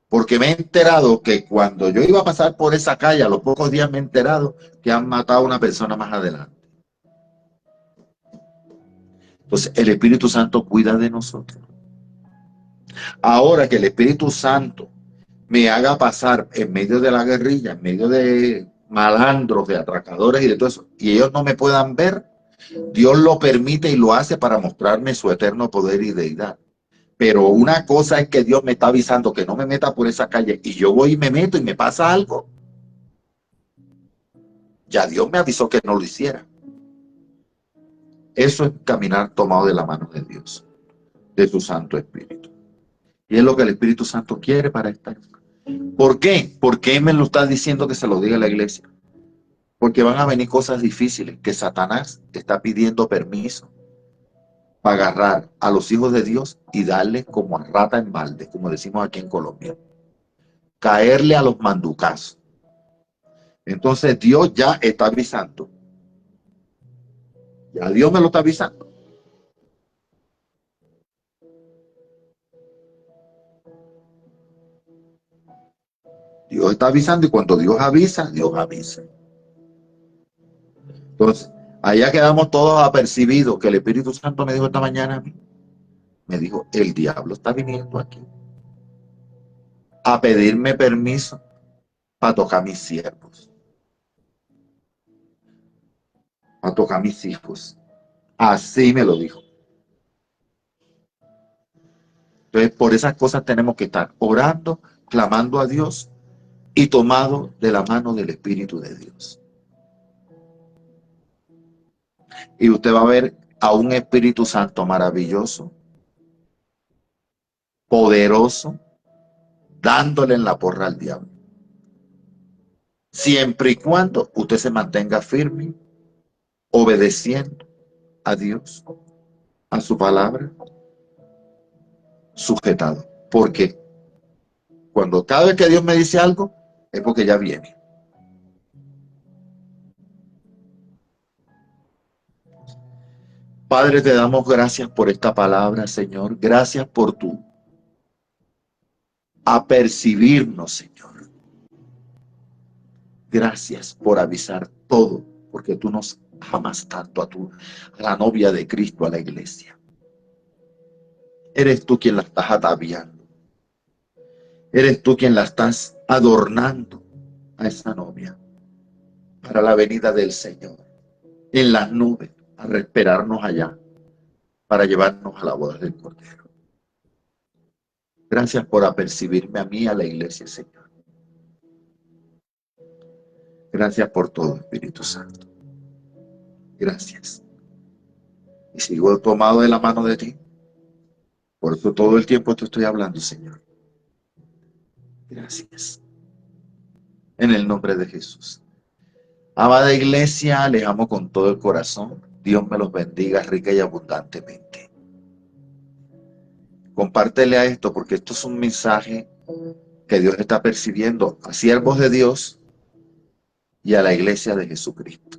Porque me he enterado que cuando yo iba a pasar por esa calle, a los pocos días me he enterado que han matado a una persona más adelante. Entonces, el Espíritu Santo cuida de nosotros. Ahora que el Espíritu Santo me haga pasar en medio de la guerrilla, en medio de malandros, de atracadores y de todo eso, y ellos no me puedan ver, Dios lo permite y lo hace para mostrarme su eterno poder y deidad. Pero una cosa es que Dios me está avisando que no me meta por esa calle y yo voy y me meto y me pasa algo. Ya Dios me avisó que no lo hiciera. Eso es caminar tomado de la mano de Dios, de su Santo Espíritu. Y es lo que el Espíritu Santo quiere para esta época. ¿Por qué? ¿Por qué me lo está diciendo que se lo diga a la iglesia? Porque van a venir cosas difíciles que Satanás está pidiendo permiso para agarrar a los hijos de Dios y darles como a rata en balde, como decimos aquí en Colombia. Caerle a los manducazos. Entonces Dios ya está avisando. Ya Dios me lo está avisando. Dios está avisando y cuando Dios avisa, Dios avisa. Entonces, allá quedamos todos apercibidos que el Espíritu Santo me dijo esta mañana a mí. Me dijo, el diablo está viniendo aquí a pedirme permiso para tocar mis siervos, para tocar mis hijos. Así me lo dijo. Entonces, por esas cosas tenemos que estar orando, clamando a Dios y tomado de la mano del Espíritu de Dios. Y usted va a ver a un Espíritu Santo maravilloso, poderoso, dándole en la porra al diablo. Siempre y cuando usted se mantenga firme obedeciendo a Dios, a su palabra, sujetado. Porque cuando cada vez que Dios me dice algo, es porque ya viene. Padre, te damos gracias por esta palabra, Señor. Gracias por tu apercibirnos, Señor. Gracias por avisar todo, porque tú nos amas tanto a la novia de Cristo, a la iglesia. Eres tú quien la estás ataviando. Eres tú quien la estás adornando a esa novia para la venida del Señor en las nubes, a esperarnos allá para llevarnos a la boda del Cordero. Gracias por apercibirme a mí, a la iglesia, Señor. Gracias por todo, Espíritu Santo. Gracias. Y sigo tomado de la mano de ti. Por eso todo el tiempo te estoy hablando, Señor. Gracias. En el nombre de Jesús. Amada iglesia, les amo con todo el corazón. Dios me los bendiga rica y abundantemente. Compártele a esto porque esto es un mensaje que Dios está percibiendo a siervos de Dios y a la iglesia de Jesucristo.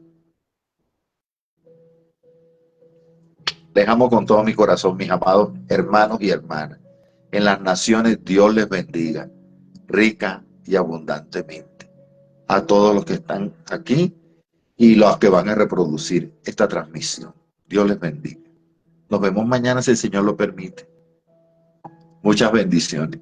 Les amo con todo mi corazón, mis amados hermanos y hermanas. En las naciones Dios les bendiga rica y abundantemente. A todos los que están aquí y los que van a reproducir esta transmisión. Dios les bendiga. Nos vemos mañana si el Señor lo permite. Muchas bendiciones.